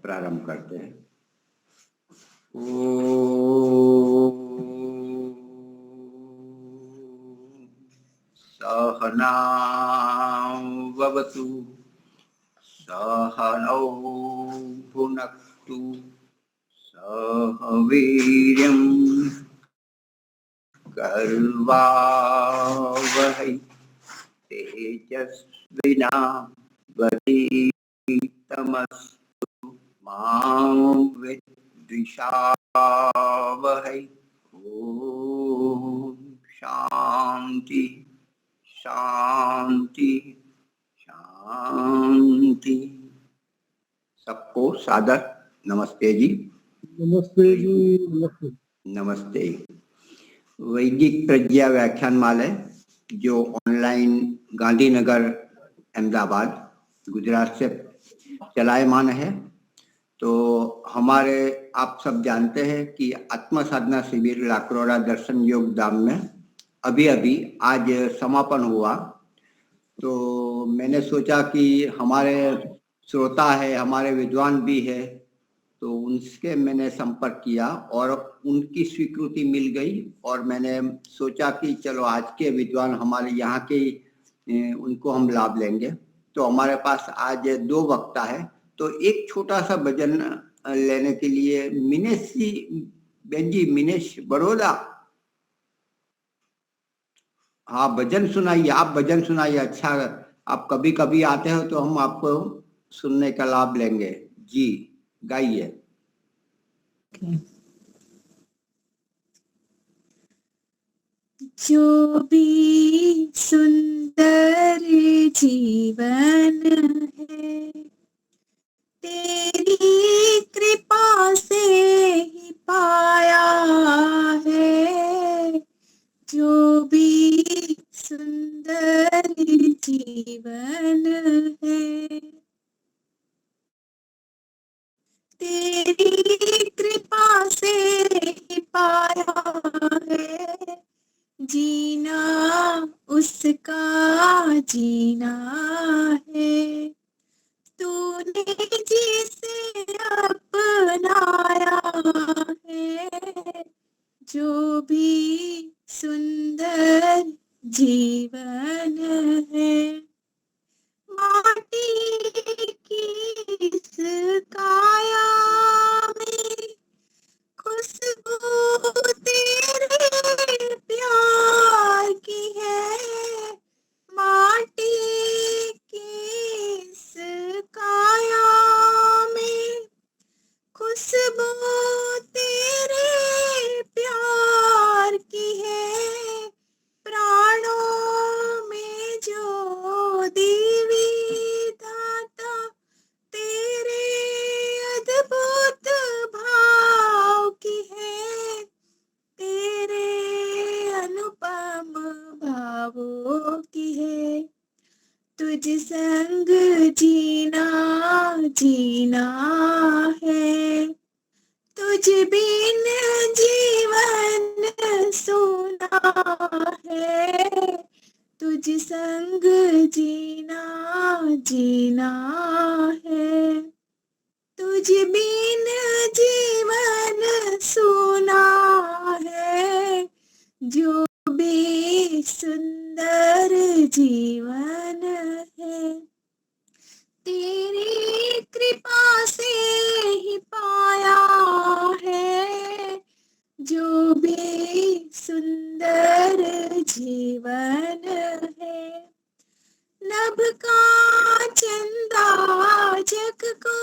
प्रारंभ करते हैं। सहनां भवतु सहनौ भुनक्तु सह वीर्यं कर्वावहै तेजस्विनावधीतमस्तु मा विद्विषावहै। ओम शांति शांति शांति। सबको सादर नमस्ते जी। नमस्ते जी। नमस्ते नमस्ते। वैदिक प्रज्ञा व्याख्यानमाला जो ऑनलाइन गांधीनगर अहमदाबाद गुजरात से चलायमान है। तो हमारे आप सब जानते हैं कि आत्म साधना शिविर लाकरोड़ा दर्शन योग धाम में अभी अभी आज समापन हुआ। तो मैंने सोचा कि हमारे श्रोता है, हमारे विद्वान भी है, तो उनसे मैंने संपर्क किया और उनकी स्वीकृति मिल गई और मैंने सोचा कि चलो आज के विद्वान हमारे यहाँ के उनको हम लाभ लेंगे। तो हमारे पास आज 2 वक्ता है। तो एक छोटा सा भजन लेने के लिए मिनेश जी, बहन जी, मिनेश बड़ौदा, हाँ भजन सुनाइए। आप भजन सुनाइए। अच्छा, आप कभी कभी आते हो तो हम आपको सुनने का लाभ लेंगे जी। गाइए। जो भी सुंदर जीवन है तेरी कृपा से ही पाया है। जो भी सुंदर जीवन है तेरी कृपा से ही पाया है। जीना उसका जीना है। तूने जिसे अपनाया है। जो भी सुंदर जीवन है माटी की इस काया में खुशबू तेरे प्यार की है। माटी की इस काया में खुशबू तेरे प्यार की है। प्राणों में जो दीवी दाता तेरे अद्भुत भाव की है। तेरे अनुपम भावों की है। तुझ संग जीना जीना है। तुझ बिन जीवन सुना है। तुझ संग जीना जीना है। तुझ बिन जीवन सुना है। जो भी सुंदर जीवन है तेरी कृपा से ही पाया है। जो भी सुंदर जीवन है नभ का चंदा जग को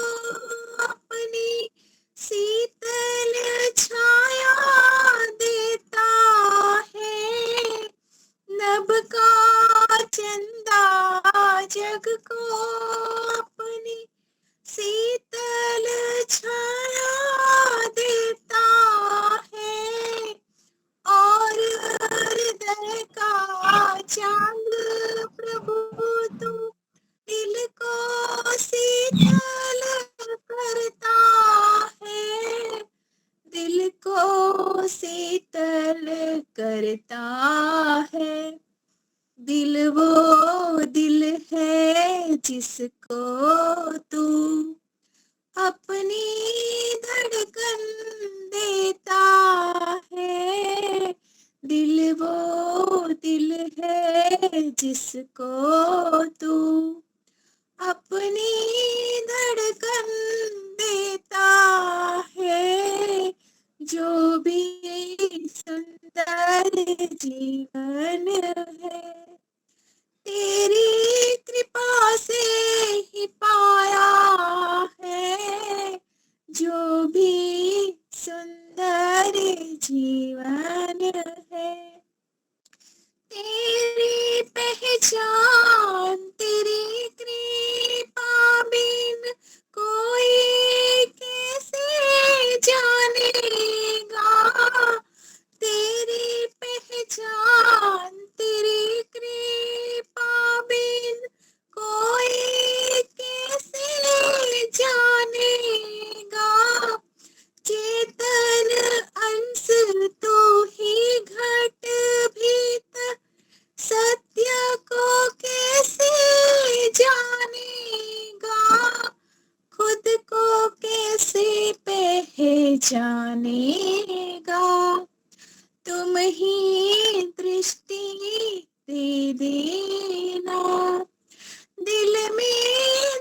अपनी शीतल छाया देता है। नभ का चंदा जग को अपनी शीतल छाया देता है। और हृदय का चांद प्रभु तू दिल को शीतल करता है। दिल को शीतल करता है। दिल वो दिल है जिसको तू अपनी धड़कन देता है। दिल वो दिल है जिसको तू अपनी धड़कन देता है। जो भी सुंदर जीवन है तेरी कृपा से ही पाया है। जो भी सुंदर जीवन है तेरी पहचान तेरी कृपा बिन कोई कैसे जानेगा। तेरी पहचान तेरी कृपा बिन कोई कैसे जानेगा। चेतन अंश तू ही घट भीत सत्य को कैसे जानेगा। खुद को कैसे पहचानेगा। तुम ही दृष्टि दे देना। दिल में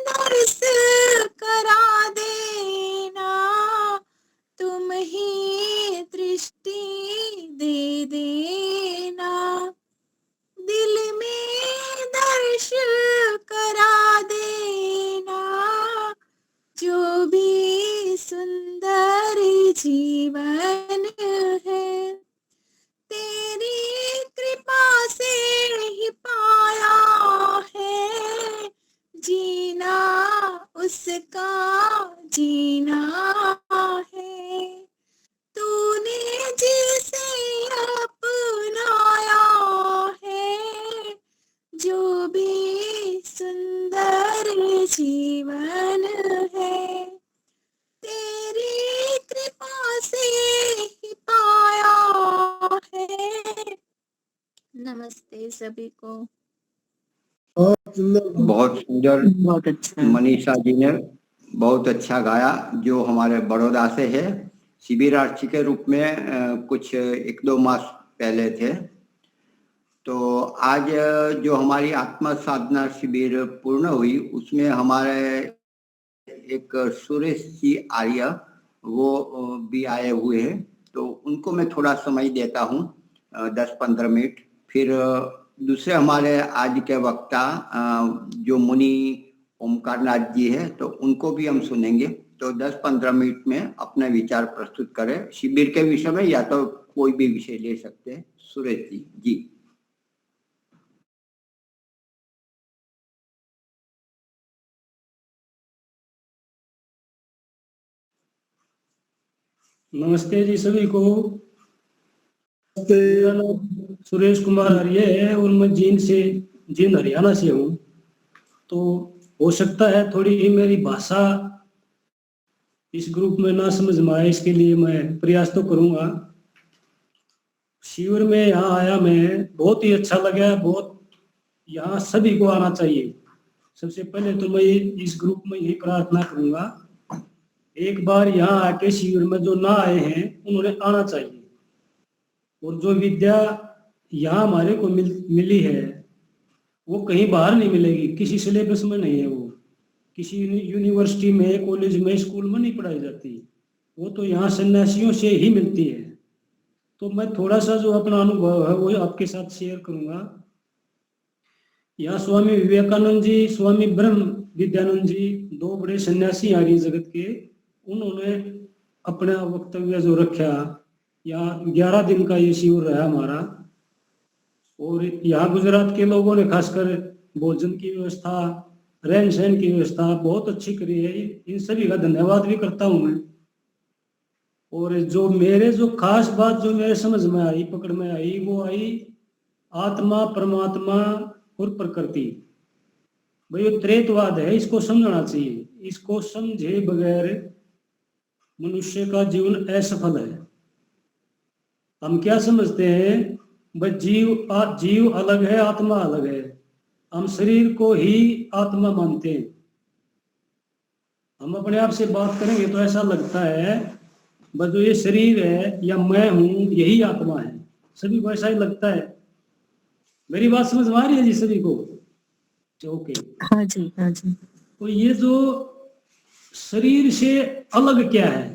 दर्श करा देना। तुम ही दृष्टि दे देना। दिल में दर्श करा देना। जो भी सुंदर जीवन है तेरी कृपा से ही पाया है। जीना उसका जीना है। तूने जिसे अपनाया है। जो भी सुंदर जीवन है तेरी कृपा से ही पाया है। नमस्ते सभी को। बहुत सुंदर, बहुत सुंदर बहुत अच्छा। मनीषा जी ने बहुत अच्छा गाया, जो हमारे बड़ौदा से है। शिविरार्थी के रूप में कुछ 1-2 मास पहले थे। तो आज जो हमारी आत्मा साधना शिविर पूर्ण हुई उसमें हमारे एक सुरेश जी आर्य वो भी आए हुए हैं। तो उनको मैं थोड़ा समय देता हूँ 10-15 मिनट। फिर दूसरे हमारे आज के वक्ता जो मुनि ओमकार नाथ जी है तो उनको भी हम सुनेंगे। तो 10-15 मिनट में अपने विचार प्रस्तुत करें शिविर के विषय में, या तो कोई भी विषय ले सकते हैं। सुरेश जी जी। नमस्ते जी सभी को। नमस्ते। मेरा नाम सुरेश कुमार आर्य है और मैं जींद हरियाणा से हूँ। तो हो सकता है थोड़ी ही मेरी भाषा इस ग्रुप में ना समझ में आए, इसके लिए मैं प्रयास तो करूंगा। शिविर में यहाँ आया मैं, बहुत ही अच्छा लगा। बहुत यहाँ सभी को आना चाहिए। सबसे पहले तो मैं इस ग्रुप में यही प्रार्थना करूंगा, एक बार यहाँ आके शिविर में जो ना आए हैं उन्होंने आना चाहिए। और जो विद्या यहाँ हमारे को मिली है वो कहीं बाहर नहीं मिलेगी, किसी सिलेबस में नहीं है। वो किसी यूनिवर्सिटी में, कॉलेज में, स्कूल में नहीं पढ़ाई जाती। वो तो यहाँ सन्यासियों से ही मिलती है। तो मैं थोड़ा सा जो अपना अनुभव है वो आपके साथ शेयर करूंगा। यहाँ स्वामी विवेकानंद जी, स्वामी ब्रह्म विद्यानंद जी, 2 बड़े सन्यासी आर्य जगत के, उन्होंने अपना वक्तव्य जो रखा। यहाँ 11 दिन का ये शिविर रहा हमारा। और यहाँ गुजरात के लोगों ने खासकर भोजन की व्यवस्था, रहन सहन की व्यवस्था बहुत अच्छी करी है। इन सभी का धन्यवाद भी करता हूँ मैं। और जो खास बात जो मेरे समझ में आई, पकड़ में आई, वो आई आत्मा, परमात्मा और प्रकृति। भाई ये त्रेतवाद है, इसको समझना चाहिए। इसको समझे बगैर मनुष्य का जीवन असफल है। हम क्या समझते हैं, भाई जीव अलग है, आत्मा अलग है। हम शरीर को ही आत्मा मानते हैं। हम अपने आप से बात करेंगे तो ऐसा लगता है बस जो ये शरीर है या मैं हूं यही आत्मा है, सभी को ऐसा ही लगता है। मेरी बात समझ में आ रही है जी सभी को? ओके। हाँ जी, हाँ जी। तो ये जो शरीर से अलग क्या है,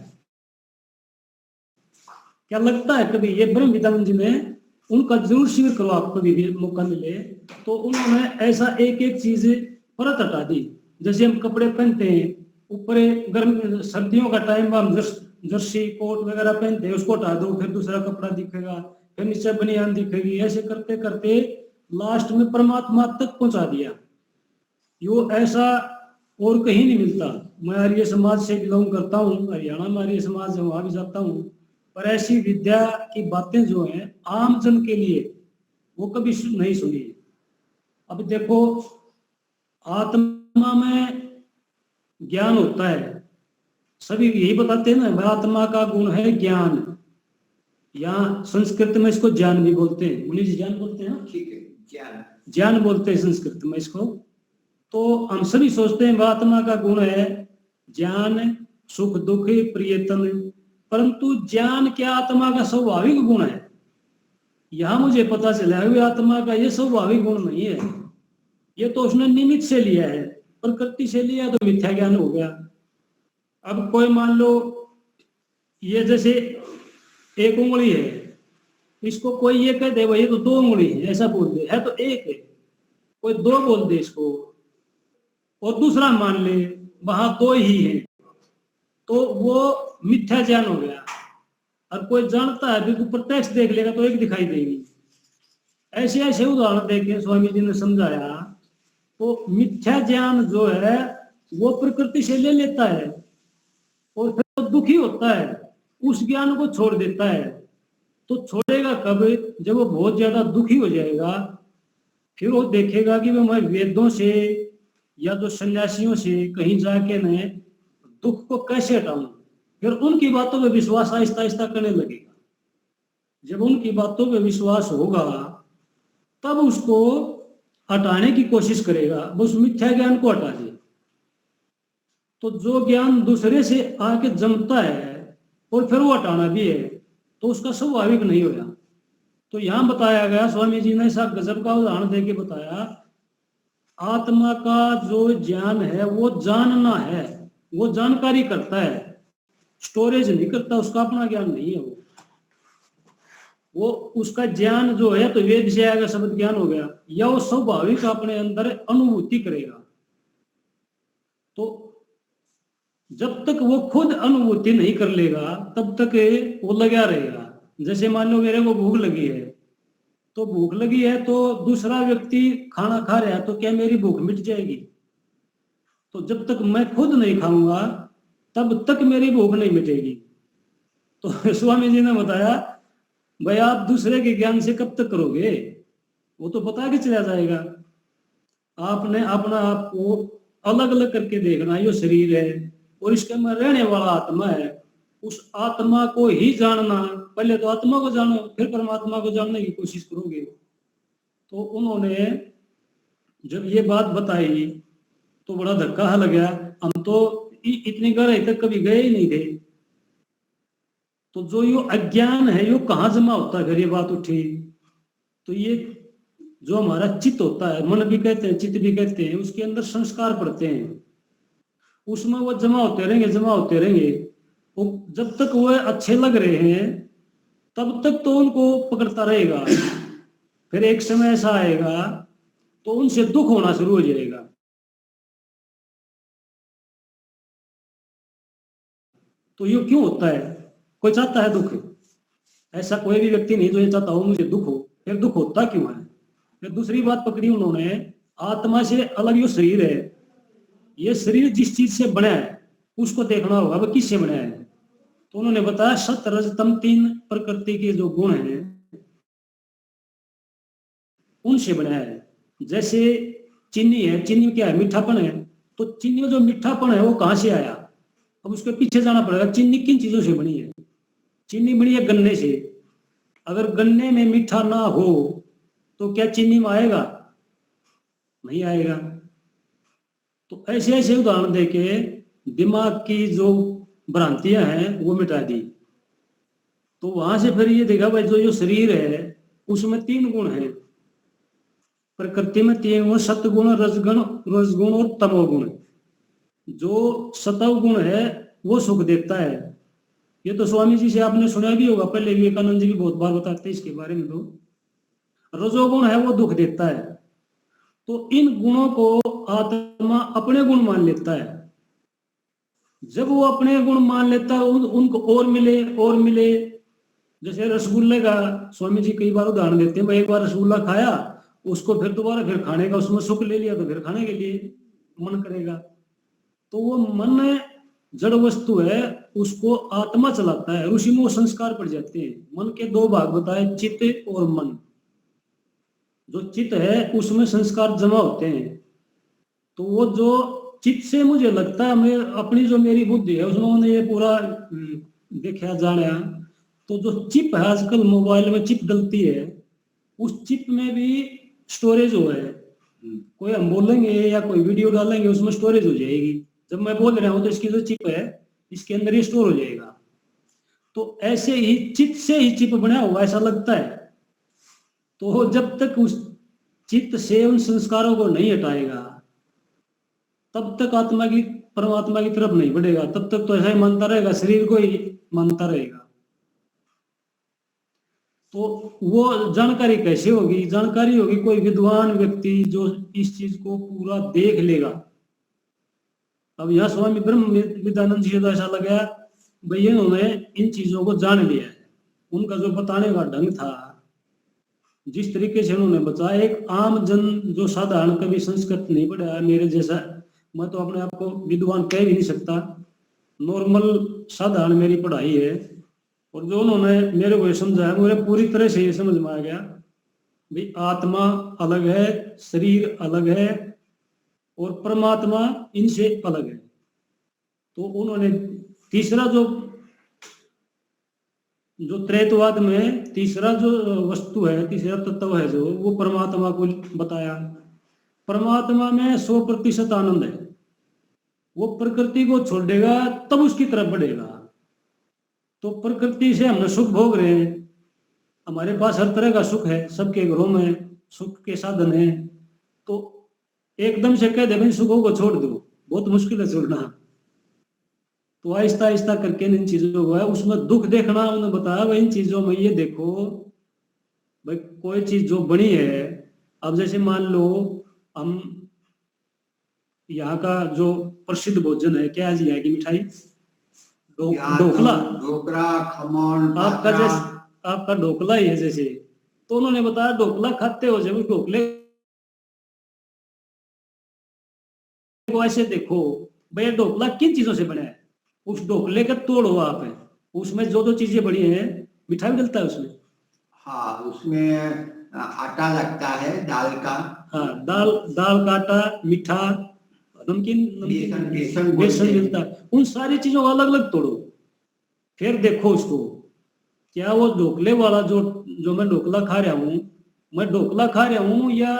क्या लगता है कभी? ये ब्रह्म विद्यानंद जी ने, उनका जरूर शिविर करो आप कभी भी मौका मिले तो। उन्होंने ऐसा एक एक चीज परत हटा दी। जैसे हम कपड़े पहनते हैं, ऊपर गर्म सर्दियों का टाइम हम जर्सी कोट वगैरह पहनते हैं, उसको हटा दो फिर दूसरा कपड़ा दिखेगा, फिर नीचे बनियान दिखेगी, ऐसे करते करते लास्ट में परमात्मा तक पहुंचा दिया। यो ऐसा और कहीं नहीं मिलता। मैं आर्य समाज से बिलोंग करता हूँ, हरियाणा में आर्य समाज है, वहां भी जाता हूँ, पर ऐसी विद्या की बातें जो हैं आम जन के लिए वो कभी नहीं सुनी। अब देखो, आत्मा में ज्ञान होता है, सभी यही बताते हैं ना, आत्मा का गुण है ज्ञान, या संस्कृत में इसको ज्ञान भी बोलते हैं। मुनि जी ज्ञान बोलते हैं, ठीक है, ज्ञान ज्ञान बोलते हैं संस्कृत में इसको। तो हम सभी सोचते हैं आत्मा का गुण है ज्ञान, सुख दुख प्रियतम, परंतु ज्ञान क्या आत्मा का स्वाभाविक गुण है? यहां मुझे पता चला है आत्मा का ये स्वाभाविक गुण नहीं है, ये तो उसने निमित्त से लिया है, प्रकृति से लिया, तो मिथ्या ज्ञान हो गया। अब कोई मान लो ये जैसे एक उंगली है, इसको कोई ये कह दे भाई ये तो दो उंगली है, ऐसा बोल दे, है तो एक है, कोई दो बोल दे इसको, और दूसरा मान ले वहां दो ही है, तो वो मिथ्या ज्ञान हो गया। और कोई जानता है बिल्कुल प्रत्यक्ष देख लेगा तो एक दिखाई देगी। ऐसे ऐसे उदाहरण देके स्वामी जी ने समझाया। तो मिथ्या ज्ञान जो है वो प्रकृति से ले लेता है और फिर तो दुखी होता है, उस ज्ञान को छोड़ देता है। तो छोड़ेगा कब? जब वो बहुत ज्यादा दुखी हो जाएगा, फिर वो देखेगा कि मैं वेदों से या जो सन्यासियों से कहीं जाके मैं दुख को कैसे हटाऊं, फिर उनकी बातों पे विश्वास आहिस्ता आहिस्ता करने लगेगा। जब उनकी बातों पे विश्वास होगा तब उसको हटाने की कोशिश करेगा, वो उस मिथ्या ज्ञान को हटा दे। तो जो ज्ञान दूसरे से आके जमता है और फिर वो हटाना भी है, तो उसका स्वाभाविक नहीं होगा। तो यहां बताया गया, स्वामी जी ने ऐसा गजब का उदाहरण देके बताया, आत्मा का जो ज्ञान है वो जानना है, वो जानकारी करता है, स्टोरेज नहीं करता, उसका अपना ज्ञान नहीं है वो उसका ज्ञान जो है तो वेद से आएगा, शब्द ज्ञान हो गया, या वो स्वाभाविक अपने अंदर अनुभूति करेगा। तो जब तक वो खुद अनुभूति नहीं कर लेगा तब तक वो लगा रहेगा। जैसे मान लो मेरे को भूख लगी है, तो भूख लगी है तो दूसरा व्यक्ति खाना खा रहा है, तो क्या मेरी भूख मिट जाएगी? तो जब तक मैं खुद नहीं खाऊंगा तब तक मेरी भूख नहीं मिटेगी। तो स्वामी जी ने बताया भाई आप दूसरे के ज्ञान से कब तक करोगे, वो तो बता के चला जाएगा। आपने अपना आप को अलग अलग करके देखना, ये शरीर है और इसके में रहने वाला आत्मा है, उस आत्मा को ही जानना। पहले तो आत्मा को जानो, फिर परमात्मा को जानने की कोशिश करोगे। तो उन्होंने जब ये बात बताई तो बड़ा धक्का लग गया, हम तो इतनी गहराई तक कभी गए ही नहीं थे। तो जो यो अज्ञान है यो कहाँ जमा होता है? फिर ये बात उठी तो ये जो हमारा चित्त होता है, मन भी कहते हैं चित्त भी कहते हैं, उसके अंदर संस्कार पड़ते हैं, उसमें वो जमा होते रहेंगे, जमा होते रहेंगे। वो जब तक वो अच्छे लग रहे हैं तब तक तो उनको पकड़ता रहेगा, फिर एक समय ऐसा आएगा तो उनसे दुख होना शुरू हो जाएगा। तो ये क्यों होता है? कोई चाहता है दुख? ऐसा कोई भी व्यक्ति नहीं जो ये चाहता हो मुझे दुख हो। फिर दुख होता क्यों है? फिर दूसरी बात पकड़ी उन्होंने, आत्मा से अलग जो शरीर है, ये शरीर जिस चीज से बना है उसको देखना होगा वह किससे बना है। तो उन्होंने बताया सत रज तम, तीन प्रकृति के जो गुण हैं उनसे बना है। जैसे चीनी है, चीनी में क्या है? मीठापन है। तो चीनी में जो मीठापन है वो कहाँ से आया? अब उसके पीछे जाना पड़ेगा। चीनी किन चीजों से बनी है? चीनी बनी है गन्ने से। अगर गन्ने में मीठा ना हो तो क्या चीनी में आएगा? नहीं आएगा। तो ऐसे ऐसे उदाहरण देके दिमाग की जो भ्रांतियां हैं वो मिटा दी। तो वहां से फिर ये देखा भाई जो शरीर है उसमें 3 गुण है, प्रकृति में 3 गुण, सत्गुण, रजगुण और तमोगुण। जो सतव गुण है वो सुख देता है। ये तो स्वामी जी से आपने सुना भी होगा, पहले विवेकानंद जी भी बहुत बार बताते हैं इसके बारे में। तो रजोगुण है वो दुख देता है। तो इन गुणों को आत्मा अपने गुण मान लेता है। जब वो अपने गुण मान लेता है उनको और मिले और मिले। जैसे रसगुल्ले का स्वामी जी कई बार उदाहरण देते हैं, भाई एक बार रसगुल्ला खाया उसको फिर दोबारा फिर खाने का उसमें सुख ले लिया तो फिर खाने के लिए मन करेगा। तो वो मन जड़ वस्तु है, उसको आत्मा चलाता है, उसी में वो संस्कार पड़ जाते हैं। मन के 2 भाग बताए, चित्त और मन। जो चित्त है उसमें संस्कार जमा होते हैं। तो वो जो चित्त से मुझे लगता है मैं अपनी जो मेरी बुद्धि है उसमें मैंने ये पूरा देखा जाना। तो जो चिप है आजकल मोबाइल में चिप डलती है, उस चिप में भी स्टोरेज हो है। कोई हम बोलेंगे या कोई वीडियो डालेंगे उसमें स्टोरेज हो जाएगी। जब मैं बोल रहा हूं तो इसकी जो चिप है इसके अंदर ये स्टोर हो जाएगा। तो ऐसे ही चित्त से ही चिप बना हुआ ऐसा लगता है। तो जब तक उस चित्त से उन संस्कारों को नहीं हटाएगा तब तक आत्मा की परमात्मा की तरफ नहीं बढ़ेगा। तब तक तो ऐसा ही मानता रहेगा, शरीर को ही मानता रहेगा। तो वो जानकारी कैसे होगी? जानकारी होगी कोई विद्वान व्यक्ति जो इस चीज को पूरा देख लेगा। अब यह स्वामी ब्रह्म विद्यानंद जी को ऐसा लगा भाई इन्होंने इन चीजों को जान लिया है। उनका जो बताने का ढंग था, जिस तरीके से उन्होंने बताया, एक आम जन जो साधारण कभी संस्कृत नहीं पढ़ा है मेरे जैसा, मैं तो अपने आप को विद्वान कह भी नहीं सकता, नॉर्मल साधारण मेरी पढ़ाई है, और जो उन्होंने मेरे को समझाया मुझे पूरी तरह से ये समझ में आ गया भाई आत्मा अलग है, शरीर अलग है और परमात्मा इनसे अलग है। तो उन्होंने तीसरा जो त्रैतवाद में तीसरा जो वस्तु है, तीसरा तत्व है जो, वो परमात्मा को बताया। परमात्मा में 100% आनंद है। वो प्रकृति को छोड़ देगा तब उसकी तरफ बढ़ेगा। तो प्रकृति से हम सुख भोग रहे हैं, हमारे पास हर तरह का सुख है, सबके घरों में सुख के साधन है। तो एकदम से कह दे भाई सुखों को छोड़ दो, बहुत मुश्किल है छोड़ना। तो आहिस्ता आहिस्ता करके इन चीजों को है, उसमें दुख देखना उन्होंने बताया भाई इन चीजों में ये देखो भाई कोई चीज जो बनी है, अब जैसे मान लो हम यहाँ का जो प्रसिद्ध भोजन है क्या जी है कि मिठाई ढोकला, ढोकला, खमण, आपका ढोकला ही है जैसे। तो उन्होंने बताया ढोकला खाते हो जब ढोकले को ऐसे देखो भाई ढोकला किन चीजों से बना है, उस ढोकले का तोड़ो आप है, उसमें जो जो चीजें बड़ी हैं मिठाई भी डलता है उसमें। हाँ, उसमें आटा लगता है दाल का। हाँ, दाल का आटा, मीठा, नमकीन बेसन मिलता है। उन सारी चीजों को अलग अलग तोड़ो, फिर देखो उसको क्या वो ढोकले वाला जो मैं ढोकला खा रहा हूँ, मैं ढोकला खा रहा हूँ या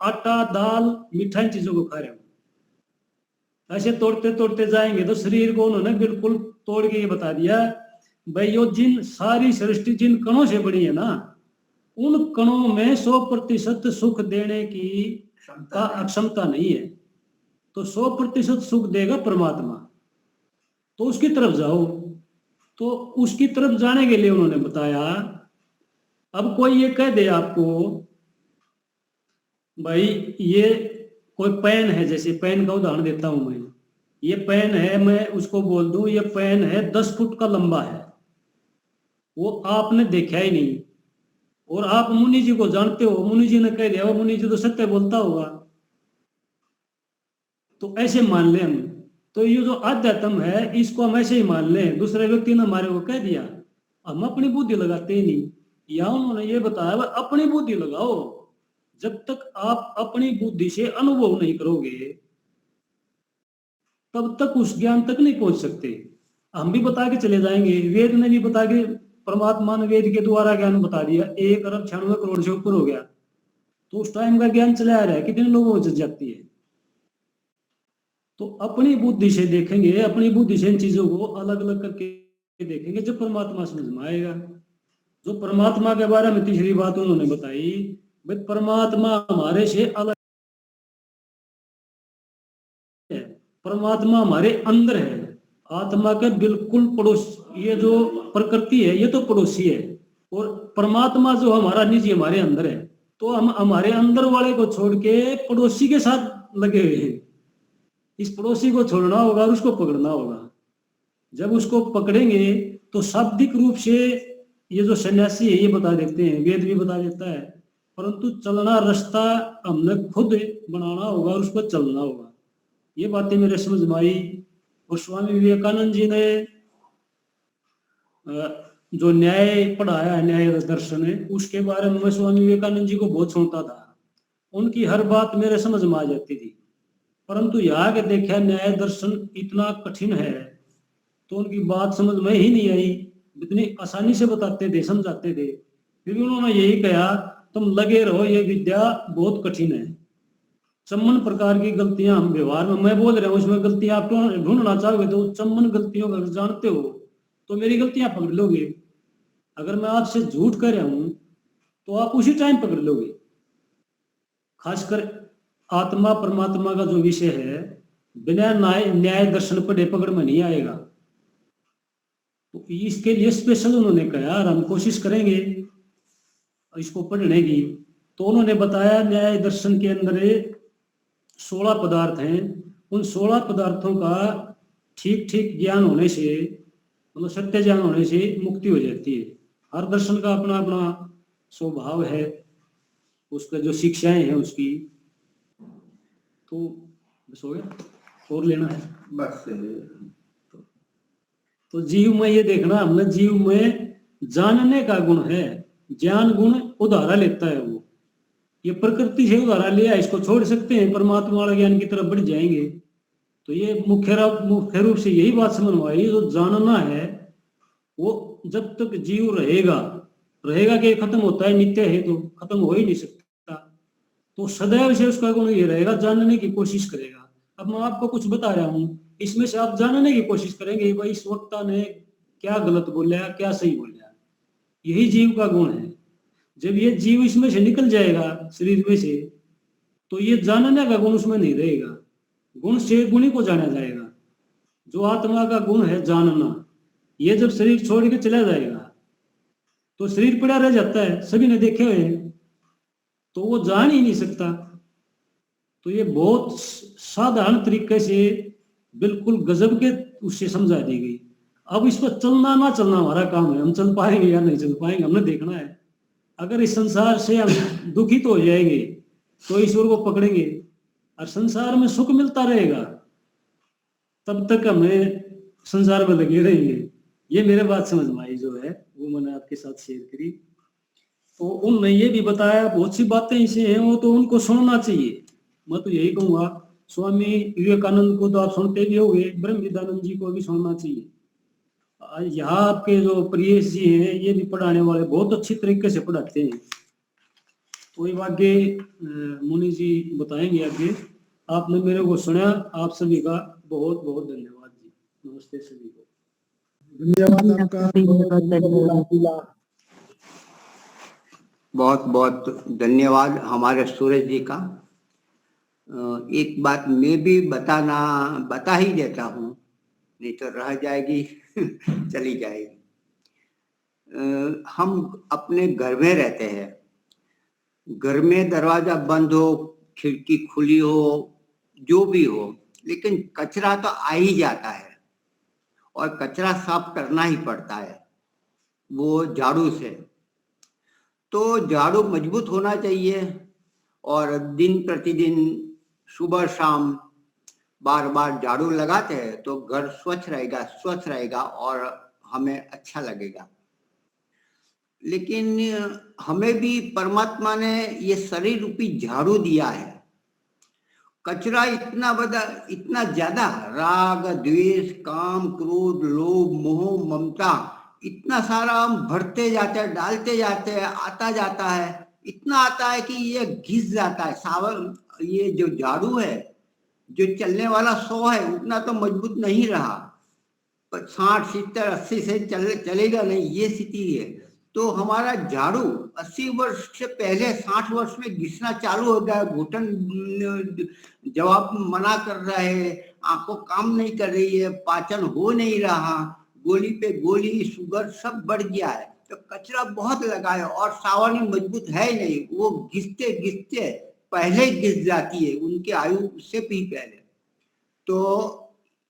आटा, दाल, मीठा इन चीजों को खा रहा हूँ। ऐसे तोड़ते तोड़ते जाएंगे तो शरीर को उन्होंने बिल्कुल तोड़ के ये बता दिया भाई यो जिन सारी सृष्टि जिन कणों से बनी है ना, उन कणों में 100% सुख देने की क्षमता नहीं है। तो 100% सुख देगा परमात्मा, तो उसकी तरफ जाओ। तो उसकी तरफ जाने के लिए उन्होंने बताया, अब कोई ये कह दे आपको भाई ये कोई पेन है, जैसे पेन का उदाहरण देता हूं मैं, ये पेन है, मैं उसको बोल दूं ये पेन है 10 फुट का लंबा है, वो आपने देखा ही नहीं, और आप मुनि जी को जानते हो, मुनि जी ने कह दिया, वो मुनि जी तो सत्य बोलता होगा, तो ऐसे मान ले हम। तो ये जो अध्यात्म है इसको हम ऐसे ही मान लें, दूसरे व्यक्ति ने हमारे को कह दिया, हम अपनी बुद्धि लगाते ही नहीं। या उन्होंने ये बताया अपनी बुद्धि लगाओ, जब तक आप अपनी बुद्धि से अनुभव नहीं करोगे तब तक उस ज्ञान तक नहीं पहुंच सकते। हम भी बता के चले जाएंगे, वेद ने भी बता के, परमात्मा ने वेद के द्वारा ज्ञान बता दिया, 1 अरब 96 करोड़ से ऊपर हो गया, तो उस टाइम का ज्ञान चला आ रहा है, कितने लोगों को जाती है। तो अपनी बुद्धि से देखेंगे, अपनी बुद्धि से इन चीजों को अलग अलग करके देखेंगे, जब परमात्मा समझ में आएगा। जो परमात्मा के बारे में तीसरी बात उन्होंने बताई, भाई परमात्मा हमारे से अलग है, परमात्मा हमारे अंदर है, आत्मा के बिल्कुल पड़ोस। ये जो प्रकृति है ये तो पड़ोसी है, और परमात्मा जो हमारा निजी हमारे अंदर है। तो हम हमारे अंदर वाले को छोड़ के पड़ोसी के साथ लगे हुए हैं। इस पड़ोसी को छोड़ना होगा और उसको पकड़ना होगा। जब उसको पकड़ेंगे तो शाब्दिक रूप से ये जो सन्यासी है ये बता देते हैं, वेद भी बता देता है, परंतु चलना रास्ता हमने खुद बनाना होगा और उसको चलना होगा। ये बातें मेरे समझ में आई। और स्वामी विवेकानंद जी ने जो न्याय पढ़ाया है, न्याय दर्शन है, उसके बारे में मैं स्वामी विवेकानंद जी को बहुत सुनता था। उनकी हर बात मेरे समझ में आ जाती थी, परंतु यहाँ के देखा न्याय दर्शन इतना कठिन है तो उनकी बात समझ में ही नहीं आई। इतनी आसानी से बताते थे, समझाते थे, फिर भी उन्होंने यही कहा तुम लगे रहो, ये विद्या बहुत कठिन है। चम्मन प्रकार की गलतियां हम व्यवहार में, मैं बोल रहा हूँ उसमें गलतियां आप ढूंढना चाहोगे तो चम्मन गलतियों का जानते हो तो मेरी गलतियां पकड़ लोगे। अगर मैं आपसे झूठ कर रहा हूं तो आप उसी टाइम पकड़ लोगे। खासकर आत्मा परमात्मा का जो विषय है, बिना न्याय दर्शन पढ़े पकड़ में नहीं आएगा। तो इसके लिए स्पेशल उन्होंने कहा और हम कोशिश करेंगे इसको पढ़ने की। तो उन्होंने बताया न्याय दर्शन के अंदर 16 पदार्थ हैं। उन 16 पदार्थों का ठीक ठीक ज्ञान होने से, मतलब सत्य ज्ञान होने से मुक्ति हो जाती है। हर दर्शन का अपना अपना स्वभाव है, उसका जो शिक्षाएं हैं उसकी। तो बस हो गया, और लेना है बस तो जीव में ये देखना हमने, जीव में जानने का गुण है, ज्ञान गुण उधारा लेता है वो। ये प्रकृति से उधारा लिया, इसको छोड़ सकते हैं, परमात्मा वाला ज्ञान की तरफ बढ़ जाएंगे। तो ये मुख्य रूप से यही बात समझ में आई, जो जानना है वो जब तक जीव रहेगा कि खत्म होता है, नित्य है तो खत्म हो ही नहीं सकता। तो सदैव से उसका गुण ये रहेगा, जानने की कोशिश करेगा। अब मैं आपको कुछ बता रहा हूं, इसमें से आप जानने की कोशिश करेंगे भाई इस वक्ता ने क्या गलत बोला, क्या सही बोला। यही जीव का गुण है। जब ये जीव इसमें से निकल जाएगा शरीर में से, तो ये जानने का गुण उसमें नहीं रहेगा, गुण से गुणी को जाना जाएगा। जो आत्मा का गुण है जानना, ये जब शरीर छोड़ के चला जाएगा तो शरीर पड़ा रह जाता है, सभी ने देखे हुए हैं, तो वो जान ही नहीं सकता। तो ये बहुत साधारण तरीके से बिल्कुल गजब के उससे समझा दी गई। अब इस पर चलना ना चलना हमारा काम है, हम चल पाएंगे या नहीं चल पाएंगे हमने देखना है। अगर इस संसार से हम दुखित हो जाएंगे तो ईश्वर को पकड़ेंगे, और संसार में सुख मिलता रहेगा तब तक हमें संसार में लगे रहेंगे। ये मेरे बात समझ में आई जो है वो मैंने आपके साथ शेयर करी। तो उनने ये भी बताया बहुत सी बातें ऐसी हैं वो तो उनको सुनना चाहिए। मैं तो यही कहूँगा, स्वामी विवेकानंद को तो आप सुनते भी होंगे, ब्रह्म विद्यानंद जी को भी सुनना चाहिए। यहाँ आपके जो प्रियेश जी हैं ये भी पढ़ाने वाले बहुत अच्छी तरीके से पढ़ाते हैं। तो ये आगे मुनि जी बताएंगे आगे। आपने मेरे को सुना, आप सभी का बहुत बहुत धन्यवाद जी। नमस्ते सभी को। धन्यवाद आपका। बहुत बहुत धन्यवाद हमारे सूरज जी का। एक बात मैं भी बता ही देता हूँ, नहीं तो रह जाएगी चली जाएगी। हम अपने घर में रहते हैं, घर में दरवाजा बंद हो, खिड़की खुली हो, जो भी हो, लेकिन कचरा तो आ ही जाता है और कचरा साफ करना ही पड़ता है, वो झाड़ू से। तो झाड़ू मजबूत होना चाहिए और दिन प्रतिदिन सुबह शाम बार बार झाड़ू लगाते हैं तो घर स्वच्छ रहेगा और हमें अच्छा लगेगा। लेकिन हमें भी परमात्मा ने ये शरीर रूपी झाड़ू दिया है। कचरा इतना ज्यादा, राग द्वेष काम क्रोध लोभ मोह ममता, इतना सारा हम भरते जाते हैं, डालते जाते हैं, आता जाता है, इतना आता है कि ये घिस जाता है। ये जो झाड़ू है जो चलने वाला 100 है उतना तो मजबूत नहीं रहा, 60, 70, 80 से चलेगा नहीं, ये स्थिति है। तो हमारा झाड़ू 80 वर्ष से पहले 60 वर्ष में घिसना चालू हो गया, घुटन जवाब मना कर रहा है, आंखों काम नहीं कर रही है, पाचन हो नहीं रहा, गोली पे गोली, शुगर सब बढ़ गया है। तो कचरा बहुत लगा है और सावनी मजबूत है नहीं, वो घिसते घिसते पहले ही घिस जाती है, उनकी आयु से भी पहले। तो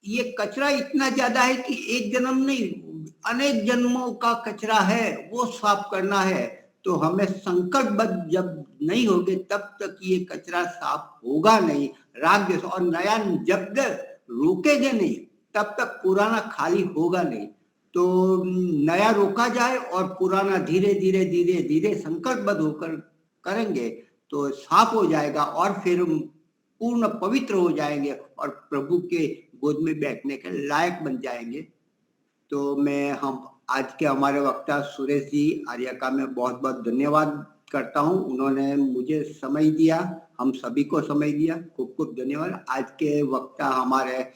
ये कचरा इतना ज्यादा है कि एक जन्म नहीं, अनेक जन्मों का कचरा है, वो साफ करना है। तो हमें संकल्पबद्ध जब नहीं होगे तब तक ये कचरा साफ होगा नहीं। राग और नया जब तक रोकेंगे नहीं तब तक पुराना खाली होगा नहीं। तो नया रोका जाए और पुराना धीरे धीरे धीरे धीरे संकल्पबद्ध होकर करेंगे तो साफ हो जाएगा और फिर पूर्ण पवित्र हो जाएंगे और प्रभु के गोद में बैठने के लायक बन जाएंगे। तो मैं हम आज के हमारे वक्ता सुरेश जी आर्या का मैं बहुत बहुत धन्यवाद करता हूं, उन्होंने मुझे समय दिया, हम सभी को समय दिया, खूब खूब धन्यवाद। आज के वक्ता हमारे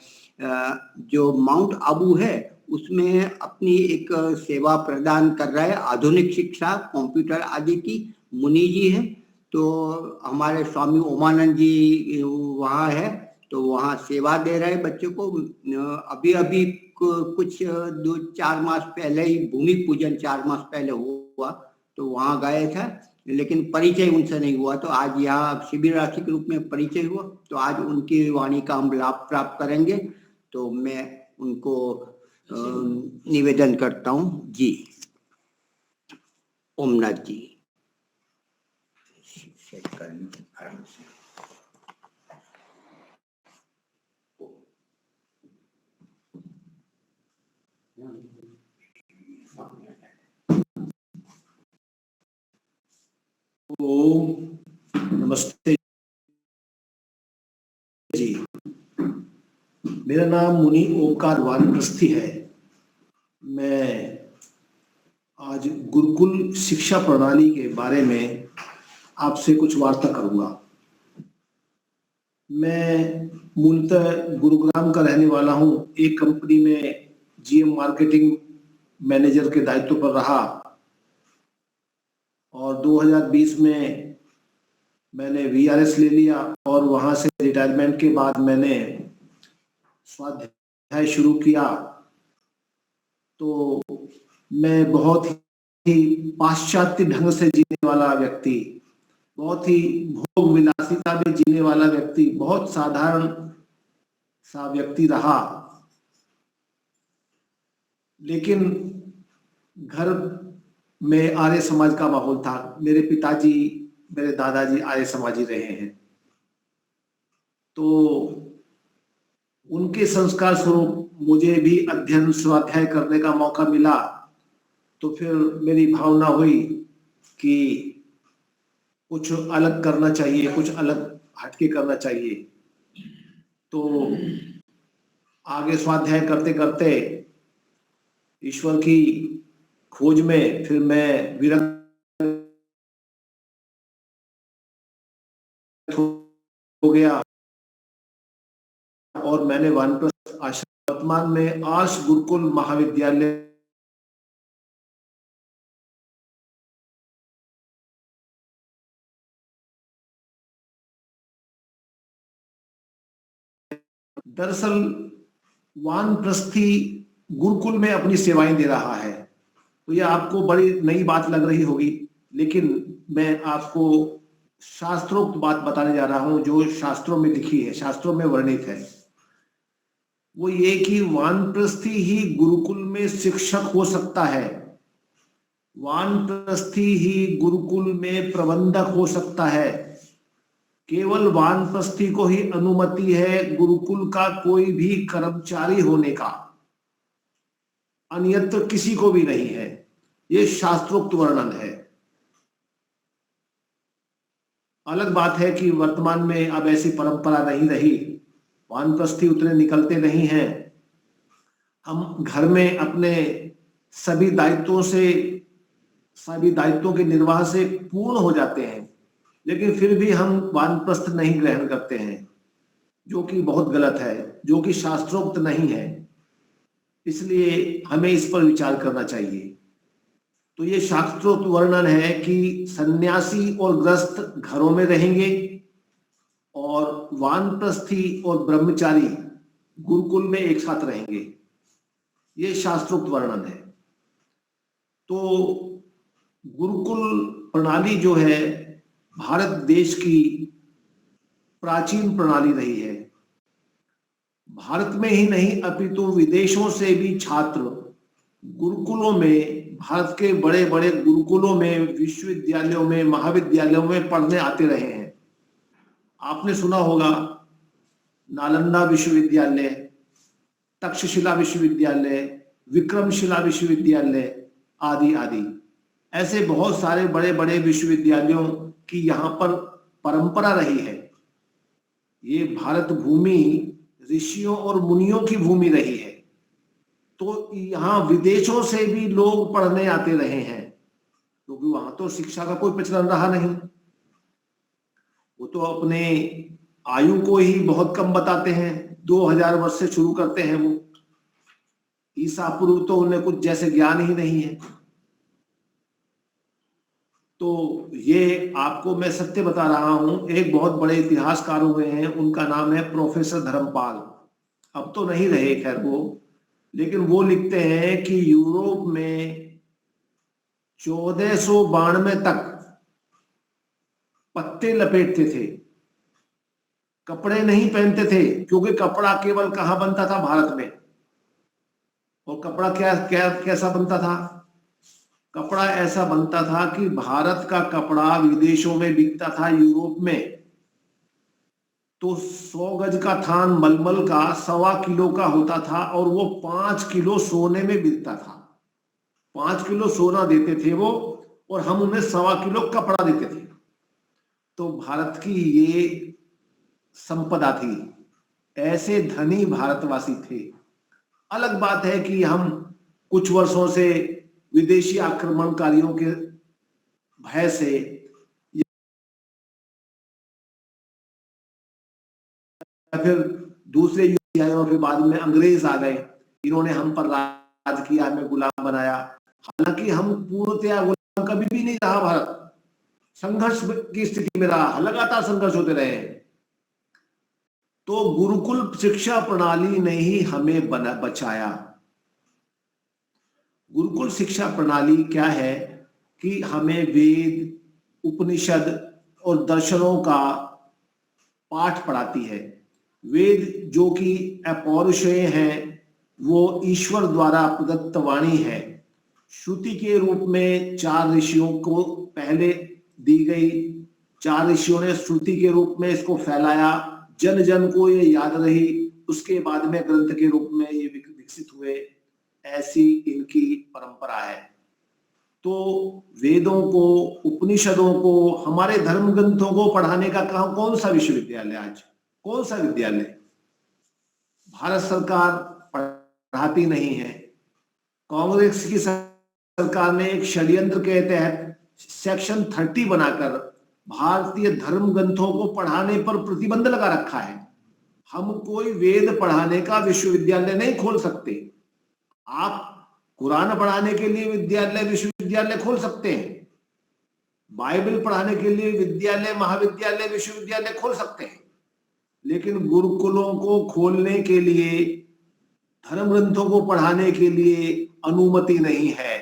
जो माउंट आबू है उसमें अपनी एक सेवा प्रदान कर रहे हैं, आधुनिक शिक्षा कंप्यूटर आदि की, मुनि जी है। तो हमारे स्वामी ओमानंद जी वहाँ है, तो वहाँ सेवा दे रहे बच्चों को। अभी अभी कुछ 2-4 मास पहले ही भूमि पूजन 4 मास पहले हुआ, तो वहाँ गए थे, लेकिन परिचय उनसे नहीं हुआ। तो आज यहाँ शिविरार्थी के रूप में परिचय हुआ, तो आज उनकी वाणी का हम लाभ प्राप्त करेंगे। तो मैं उनको निवेदन करता हूँ जी। ओमनाथ जी सेट करें आराम से। नमस्ते जी, मेरा नाम मुनि ओमकार वानप्रस्थी है। मैं आज गुरुकुल शिक्षा प्रणाली के बारे में आपसे कुछ वार्ता करूंगा। मैं मूलतः गुरुग्राम का रहने वाला हूं। एक कंपनी में जीएम मार्केटिंग मैनेजर के दायित्व पर रहा और 2020 में मैंने वीआरएस ले लिया और वहां से रिटायरमेंट के बाद मैंने स्वाध्याय शुरू किया। तो मैं बहुत ही पाश्चात्य ढंग से जीने वाला व्यक्ति, बहुत ही भोग विलासिता में जीने वाला व्यक्ति, बहुत साधारण सा व्यक्ति रहा। लेकिन घर में आर्य समाज का माहौल था। मेरे पिताजी, मेरे दादाजी आर्य समाजी रहे हैं, तो उनके संस्कार स्वरूप मुझे भी अध्ययन स्वाध्याय करने का मौका मिला। तो फिर मेरी भावना हुई कि कुछ अलग करना चाहिए, कुछ अलग हटके करना चाहिए। तो आगे स्वाध्याय करते करते ईश्वर की खोज में फिर मैं विरक्त हो गया और मैंने वानप्रस्थ आश्रम, वर्तमान में आर्ष गुरुकुल महाविद्यालय दरअसल वानप्रस्थी गुरुकुल में अपनी सेवाएं दे रहा है। तो यह आपको बड़ी नई बात लग रही होगी, लेकिन मैं आपको शास्त्रोक्त बात बताने जा रहा हूं जो शास्त्रों में लिखी है, शास्त्रों में वर्णित है। वो ये कि वानप्रस्थी ही गुरुकुल में शिक्षक हो सकता है, वानप्रस्थी ही गुरुकुल में प्रबंधक हो सकता है। केवल वानप्रस्थी को ही अनुमति है गुरुकुल का कोई भी कर्मचारी होने का, अन्यत्र किसी को भी नहीं है। ये शास्त्रोक्त वर्णन है। अलग बात है कि वर्तमान में अब ऐसी परंपरा नहीं रही, वानप्रस्थी उतने निकलते नहीं हैं। हम घर में अपने सभी दायित्वों के निर्वाह से पूर्ण हो जाते हैं, लेकिन फिर भी हम वानप्रस्थ नहीं ग्रहण करते हैं। जो कि बहुत गलत है, जो कि शास्त्रोक्त नहीं है। इसलिए हमें इस पर विचार करना चाहिए। तो ये शास्त्रोक्त वर्णन है कि सन्यासी और गृहस्थ घरों में रहेंगे और वानप्रस्थी और ब्रह्मचारी गुरुकुल में एक साथ रहेंगे। ये शास्त्रोक्त वर्णन है। तो गुरुकुल प्रणाली जो है भारत देश की प्राचीन प्रणाली रही है। भारत में ही नहीं अपितु विदेशों से भी छात्र गुरुकुलों में, भारत के बड़े बड़े गुरुकुलों में, विश्वविद्यालयों में, महाविद्यालयों में पढ़ने आते रहे हैं। आपने सुना होगा नालंदा विश्वविद्यालय, तक्षशिला विश्वविद्यालय, विक्रमशिला विश्वविद्यालय आदि आदि। ऐसे बहुत सारे बड़े बड़े विश्वविद्यालयों की यहाँ पर परंपरा रही है। ये भारत भूमि ऋषियों और मुनियों की भूमि रही है। तो यहाँ विदेशों से भी लोग पढ़ने आते रहे हैं, क्योंकि वहां तो शिक्षा का कोई प्रचलन रहा नहीं। वो तो अपने आयु को ही बहुत कम बताते हैं, 2000 वर्ष से शुरू करते हैं वो। ईसा पूर्व तो उन्हें कुछ जैसे ज्ञान ही नहीं है। तो ये आपको मैं सत्य बता रहा हूं। एक बहुत बड़े इतिहासकार हुए हैं, उनका नाम है प्रोफेसर धर्मपाल। अब तो नहीं रहे खैर वो, लेकिन वो लिखते हैं कि यूरोप में 1492 तक पत्ते लपेटते थे, कपड़े नहीं पहनते थे, क्योंकि कपड़ा केवल कहां बनता था? भारत में। और कपड़ा कैसा बनता था? कपड़ा ऐसा बनता था कि भारत का कपड़ा विदेशों में बिकता था, यूरोप में तो 100 गज का थान मलमल का 1.25 किलो का होता था और वो 5 किलो सोने में बिकता था। 5 किलो सोना देते थे वो, और हम उन्हें 1.25 किलो कपड़ा देते थे। तो भारत की ये संपदा थी। ऐसे धनी भारतवासी थे। अलग बात है कि हम कुछ वर्षों से विदेशी आक्रमणकारियों के भय से या फिर दूसरे युद्ध आए और फिर बाद में अंग्रेज आ गए, इन्होंने हम पर राज किया, हमें गुलाम बनाया। हालांकि हम पूर्णतया गुलाम कभी भी नहीं रहा। भारत संघर्ष की स्थिति में रहा, लगातार संघर्ष होते रहे। तो गुरुकुल शिक्षा प्रणाली ने ही हमें बचाया। गुरुकुल शिक्षा प्रणाली क्या है कि हमें वेद, उपनिषद और दर्शनों का पाठ पढ़ाती है। वेद जो कि अपौरुषेय हैं, वो ईश्वर द्वारा प्रदत्त वाणी है। श्रुति के रूप में 4 ऋषियों को पहले दी गई। 4 ऋषियों ने श्रुति के रूप में इसको फैलाया, जन जन को ये याद रही। उसके बाद में ग्रंथ के रूप में ये विकसित हुए। ऐसी इनकी परंपरा है। तो वेदों को, उपनिषदों को, हमारे धर्म ग्रंथों को पढ़ाने का काम कौन सा विश्वविद्यालय? आज कौन सा विद्यालय? भारत सरकार पढ़ाती नहीं है। कांग्रेस की सरकार ने एक षड्यंत्र के तहत सेक्शन 30 बनाकर भारतीय धर्म ग्रंथों को पढ़ाने पर प्रतिबंध लगा रखा है। हम कोई वेद पढ़ाने का विश्वविद्यालय नहीं खोल सकते। आप कुरान पढ़ाने के लिए विद्यालय, विश्वविद्यालय खोल सकते हैं। बाइबल पढ़ाने के लिए विद्यालय, महाविद्यालय, विश्वविद्यालय खोल सकते हैं। लेकिन गुरुकुलों को खोलने के लिए, धर्म ग्रंथों को पढ़ाने के लिए अनुमति नहीं है।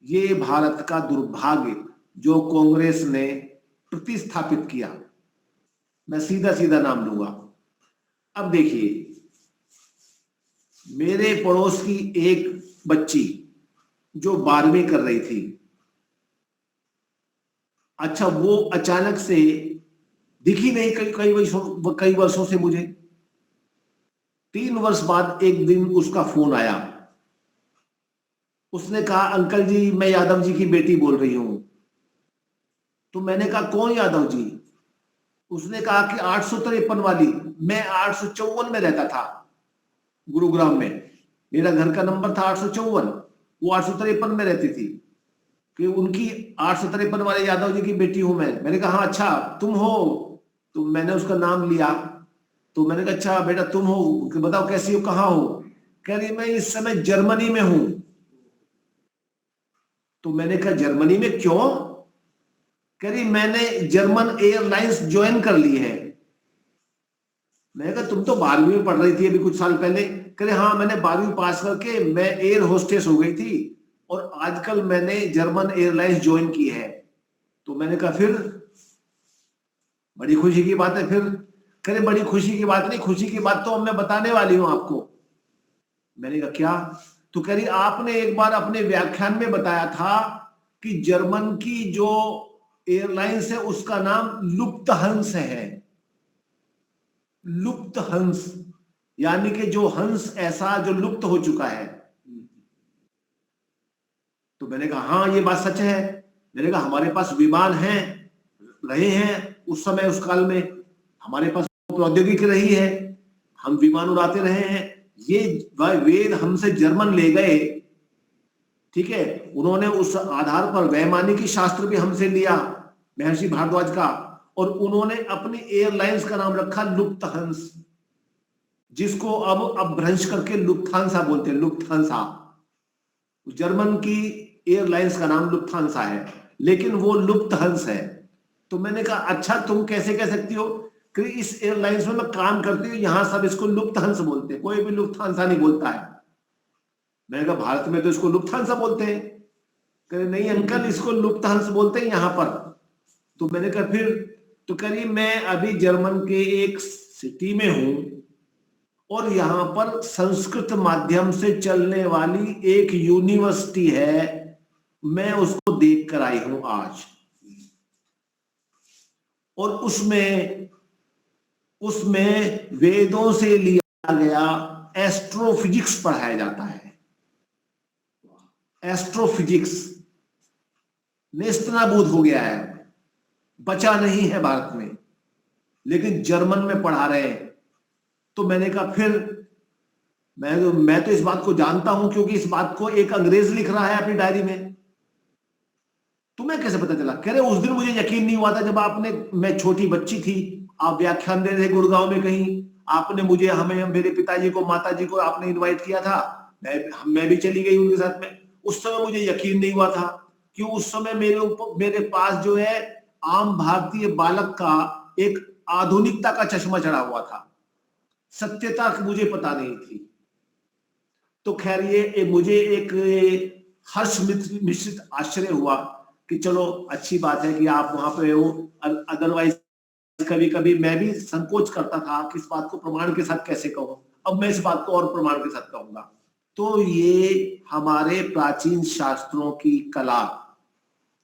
ये भारत का दुर्भाग्य जो कांग्रेस ने प्रतिस्थापित किया। मैं सीधा सीधा नाम लूंगा। अब देखिए, मेरे पड़ोस की एक बच्ची जो 12वीं कर रही थी, अच्छा वो अचानक से दिखी नहीं कई वर्षों से मुझे। 3 वर्ष बाद एक दिन उसका फोन आया। उसने कहा, अंकल जी मैं यादव जी की बेटी बोल रही हूं। तो मैंने कहा, कौन यादव जी? उसने कहा कि 853 वाली। मैं 854 में रहता था, गुरुग्राम में। मेरा घर का नंबर था 854, वो 853 में रहती थी। कि उनकी 853 वाले यादव जी की बेटी हूं मैं। मैंने कहा, हाँ अच्छा तुम हो। तो मैंने उसका नाम लिया। तो मैंने कहा अच्छा बेटा तुम हो, बताओ कैसी हो, कहाँ हो? कह रही मैं इस समय जर्मनी में हूं। तो मैंने कहा जर्मनी में क्यों? कह रही मैंने जर्मन एयरलाइंस ज्वाइन कर ली है। मैंने कहा तुम तो 12वीं में पढ़ रही थी अभी कुछ साल पहले। कह रहे हाँ मैंने 12वीं पास करके मैं एयर होस्टेस हो गई थी और आजकल मैंने जर्मन एयरलाइंस ज्वाइन की है। तो मैंने कहा फिर? बड़ी खुशी की बात है फिर। कह रहे बड़ी खुशी की बात नहीं, खुशी की बात तो मैं बताने वाली हूं आपको। मैंने कहा क्या? तो कह रही आपने एक बार अपने व्याख्यान में बताया था कि जर्मन की जो एयरलाइंस है उसका नाम लुफ्टहांसा है। लुफ्टहांस यानी कि जो हंस ऐसा जो लुप्त हो चुका है। तो मैंने कहा हाँ ये बात सच है। मैंने कहा हमारे पास विमान हैं, रहे हैं उस समय उस काल में, हमारे पास प्रौद्योगिकी रही है, हम विमान उड़ाते रहे हैं। ये वेद हमसे जर्मन ले गए, ठीक है, उन्होंने उस आधार पर वैमानिकी शास्त्र भी हमसे लिया महर्षि भारद्वाज का, और उन्होंने अपनी एयरलाइंस का नाम रखा लुफ्टहांस, जिसको अब अपभ्रंश करके लुफ्थांसा बोलते हैं। लुफ्थांसा जर्मन की एयरलाइंस का नाम लुफ्थांसा है, लेकिन वो लुफ्टहांस है। तो मैंने कहा अच्छा तुम कैसे कह सकती हो कि इस एयरलाइंस में मैं काम करती हूँ, यहां सब इसको लुफ्टहांसा बोलते हैं, कोई भी लुफ्थांसा नहीं बोलता है। मैंने कहा भारत में तो इसको लुफ्थांसा बोलते हैं। कह नहीं अंकल इसको लुफ्टहांसा बोलते हैं यहाँ पर। तो मैंने कहा फिर? तो कह मैं अभी जर्मन के एक सिटी में हूं और यहां पर संस्कृत माध्यम से चलने वाली एक यूनिवर्सिटी है, मैं उसको देख कर आई हूं आज, और उसमें वेदों से लिया गया एस्ट्रोफिजिक्स पढ़ाया जाता है। एस्ट्रोफिजिक्स नेस्तनाबूद हो गया है, बचा नहीं है भारत में, लेकिन जर्मन में पढ़ा रहे हैं। तो मैंने कहा फिर? मैं तो इस बात को जानता हूं क्योंकि इस बात को एक अंग्रेज लिख रहा है अपनी डायरी में। तुम्हें कैसे पता चला? कह रहे उस दिन मुझे यकीन नहीं हुआ था जब मैं छोटी बच्ची थी, आप व्याख्यान दे रहे थे गुड़गांव में कहीं, आपने मुझे, हमें, मेरे पिताजी को, माताजी को आपने इनवाइट किया था, मैं भी चली गई उनके साथ में। उस समय मुझे यकीन नहीं हुआ था क्यों उस समय मेरे पास जो है आम भारतीय बालक का एक आधुनिकता का चश्मा चढ़ा हुआ था, सत्यता मुझे पता नहीं थी। तो खैर ये मुझे एक हर्ष मिश्रित आश्चर्य हुआ कि चलो अच्छी बात है कि आप वहां पे हो। अदरवाइज कभी कभी मैं भी संकोच करता था कि इस बात को प्रमाण के साथ कैसे कहूं, अब मैं इस बात को और प्रमाण के साथ कहूंगा। तो ये हमारे प्राचीन शास्त्रों की कला।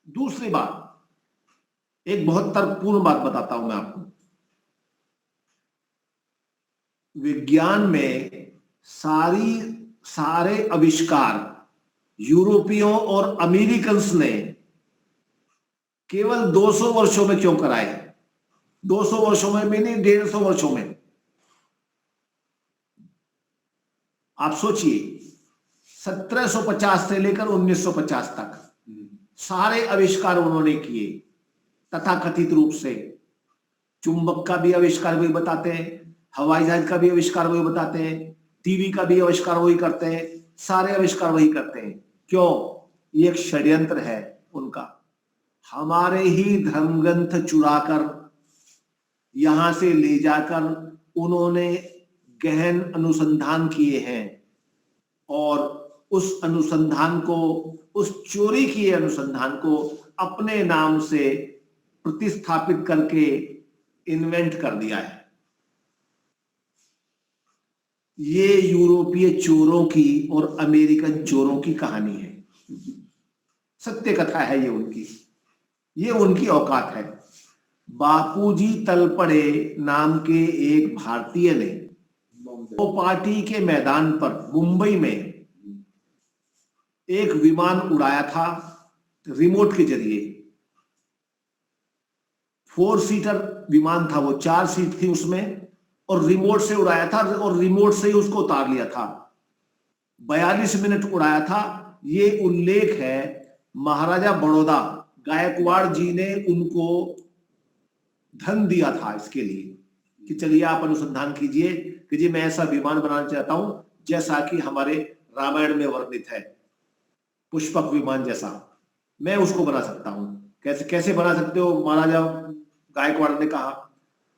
दूसरी बात, एक बहुत तर्कपूर्ण बात बताता हूं मैं आपको। विज्ञान में सारे आविष्कार यूरोपियों और अमेरिकन्स ने केवल 200 वर्षों में क्यों कराए? 200 वर्षों में भी नहीं, 150 वर्षों में। आप सोचिए 1750 से लेकर 1950 तक सारे आविष्कार उन्होंने किए तथाकथित रूप से। चुंबक का भी आविष्कार वही बताते हैं, हवाई जहाज का भी आविष्कार वही बताते हैं, टीवी का भी आविष्कार वही करते हैं, सारे आविष्कार वही करते हैं। क्यों? ये एक षड्यंत्र है उनका। हमारे ही धर्मग्रंथ चुराकर यहां से ले जाकर उन्होंने गहन अनुसंधान किए हैं, और उस अनुसंधान को, उस चोरी किए अनुसंधान को अपने नाम से प्रतिस्थापित करके इन्वेंट कर दिया है। ये यूरोपीय चोरों की और अमेरिकन चोरों की कहानी है, सत्य कथा है ये उनकी औकात है। बापूजी तलपड़े नाम के एक भारतीय ने वो पार्टी के मैदान पर मुंबई में एक विमान उड़ाया था रिमोट के जरिए। 4 सीटर विमान था वो, 4 सीट थी उसमें, और रिमोट से उड़ाया था, और रिमोट से ही उसको उतार लिया था। 42 मिनट उड़ाया था। ये उल्लेख है महाराजा बड़ौदा गायकवाड़ जी ने उनको धन दिया था इसके लिए। कि चलिए आप अनुसंधान कीजिए कि जी मैं ऐसा विमान बनाना चाहता हूं जैसा कि हमारे रामायण में वर्णित है, पुष्पक विमान जैसा मैं उसको बना सकता हूं। कैसे कैसे बना सकते हो? महाराजा गायकवाड़ ने कहा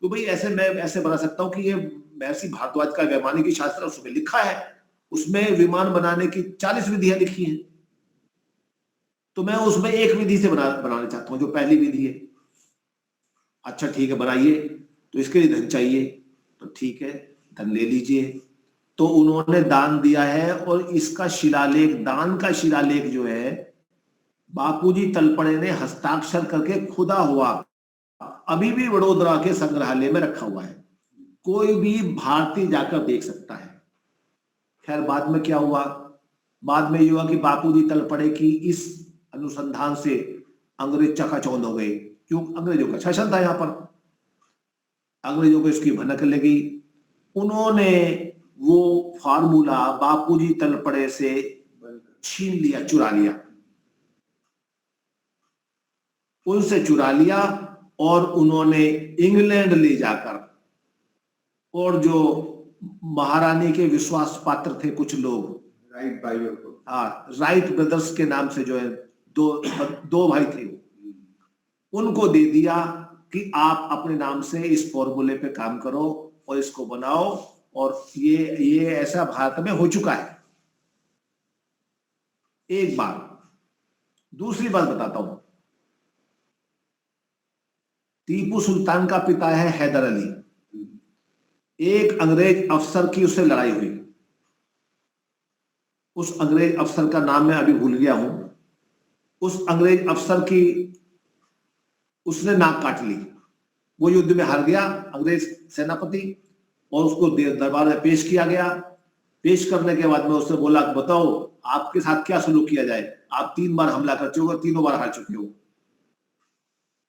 तो भाई ऐसे मैं ऐसे बना सकता हूं कि ये महर्षि भारद्वाज का वैमानिकी शास्त्र उसमें लिखा है, उसमें विमान बनाने की 40 विधियां लिखी हैं, तो मैं उसमें एक विधि से बनाना चाहता हूं जो पहली विधि है। अच्छा ठीक है बनाइए, तो इसके लिए धन चाहिए, तो ठीक है धन ले लीजिए। तो उन्होंने दान दिया है और इसका शिलालेख, दान का शिलालेख जो है बापूजी तलपड़े ने हस्ताक्षर करके खुदा हुआ अभी भी वडोदरा के संग्रहालय में रखा हुआ है, कोई भी भारतीय जाकर देख सकता है। खैर बाद में क्या हुआ? बाद में ये हुआ कि बापूजी तलपड़े की इस अनुसंधान से अंग्रेज चकाचौंध हो गए, क्यों? अंग्रेजों का शासन था यहाँ पर, अंग्रेजों को इसकी भनक लगी, उन्होंने वो फार्मूला बापूजी तलपड़े से छीन लिया, चुरा लिया, उनसे चुरा लिया और उन्होंने इंग्लैंड ले जाकर, और जो महारानी के विश्वास पात्र थे कुछ लोग, राइट भाइयों को, हाँ राइट ब्रदर्स के नाम से जो है दो भाई थे, उनको दे दिया कि आप अपने नाम से इस फॉर्मूले पे काम करो और इसको बनाओ, और ये ऐसा भारत में हो चुका है। एक बात, दूसरी बात बताता हूं, टीपू सुल्तान का पिता है हैदर अली, एक अंग्रेज अफसर की उससे लड़ाई हुई, उस अंग्रेज अफसर का नाम मैं अभी भूल गया हूं, उस अंग्रेज अफसर की उसने नाक काट ली, वो युद्ध में हार गया अंग्रेज सेनापति, और उसको दरबार में पेश किया गया। पेश करने के बाद में उससे बोला बताओ आपके साथ क्या सलूक किया जाए, आप 3 बार हमला कर चुके हो, तीनों बार हार चुके हो।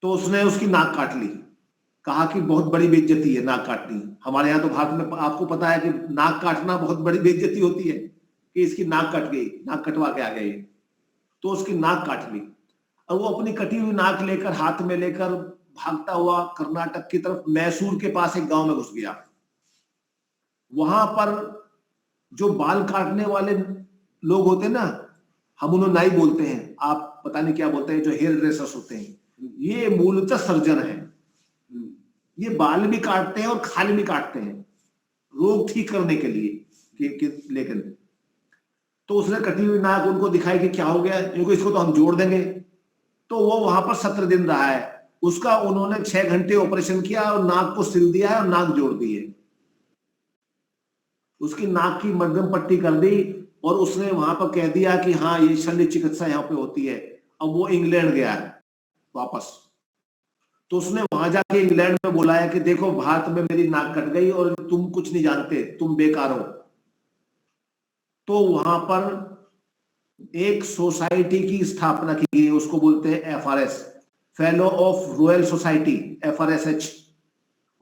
तो उसने उसकी नाक काट ली, कहा कि बहुत बड़ी बेइज्जती है नाक काटनी, हमारे यहाँ तो भारत में आपको पता है कि नाक काटना बहुत बड़ी बेइज्जती होती है, कि इसकी नाक कट गई, नाक कटवा के आ गए, तो उसकी नाक काट ली, और वो अपनी कटी हुई नाक लेकर हाथ में लेकर भागता हुआ कर्नाटक की तरफ मैसूर के पास एक गांव में घुस गया। वहां पर जो बाल काटने वाले लोग होते हैं ना, हम उन्हें नाई बोलते हैं, आप पता नहीं क्या बोलते हैं, जो हेयर ड्रेसर्स होते हैं, ये मूलतः सर्जन है, ये बाल भी काटते हैं और खाल भी काटते हैं रोग ठीक करने के लिए लेकिन तो उसने कटी हुई नाक उनको दिखाई कि क्या हो गया, क्योंकि इसको तो हम जोड़ देंगे। तो वो वहां पर 17 दिन रहा है, उसका उन्होंने 6 घंटे ऑपरेशन किया और नाक को सिल दिया है और नाक जोड़ दी है, उसकी नाक की मध्यम पट्टी कर दी, और उसने वहां पर कह दिया कि हाँ ये शल्य चिकित्सा यहाँ पे होती है। अब वो इंग्लैंड गया है वापस, तो उसने वहां जाके इंग्लैंड में बुलाया कि देखो भारत में मेरी नाक कट गई और तुम कुछ नहीं जानते, तुम बेकार हो। तो वहां पर एक सोसाइटी की स्थापना की गई, उसको बोलते हैं FRS, fellow of royal society, FRSH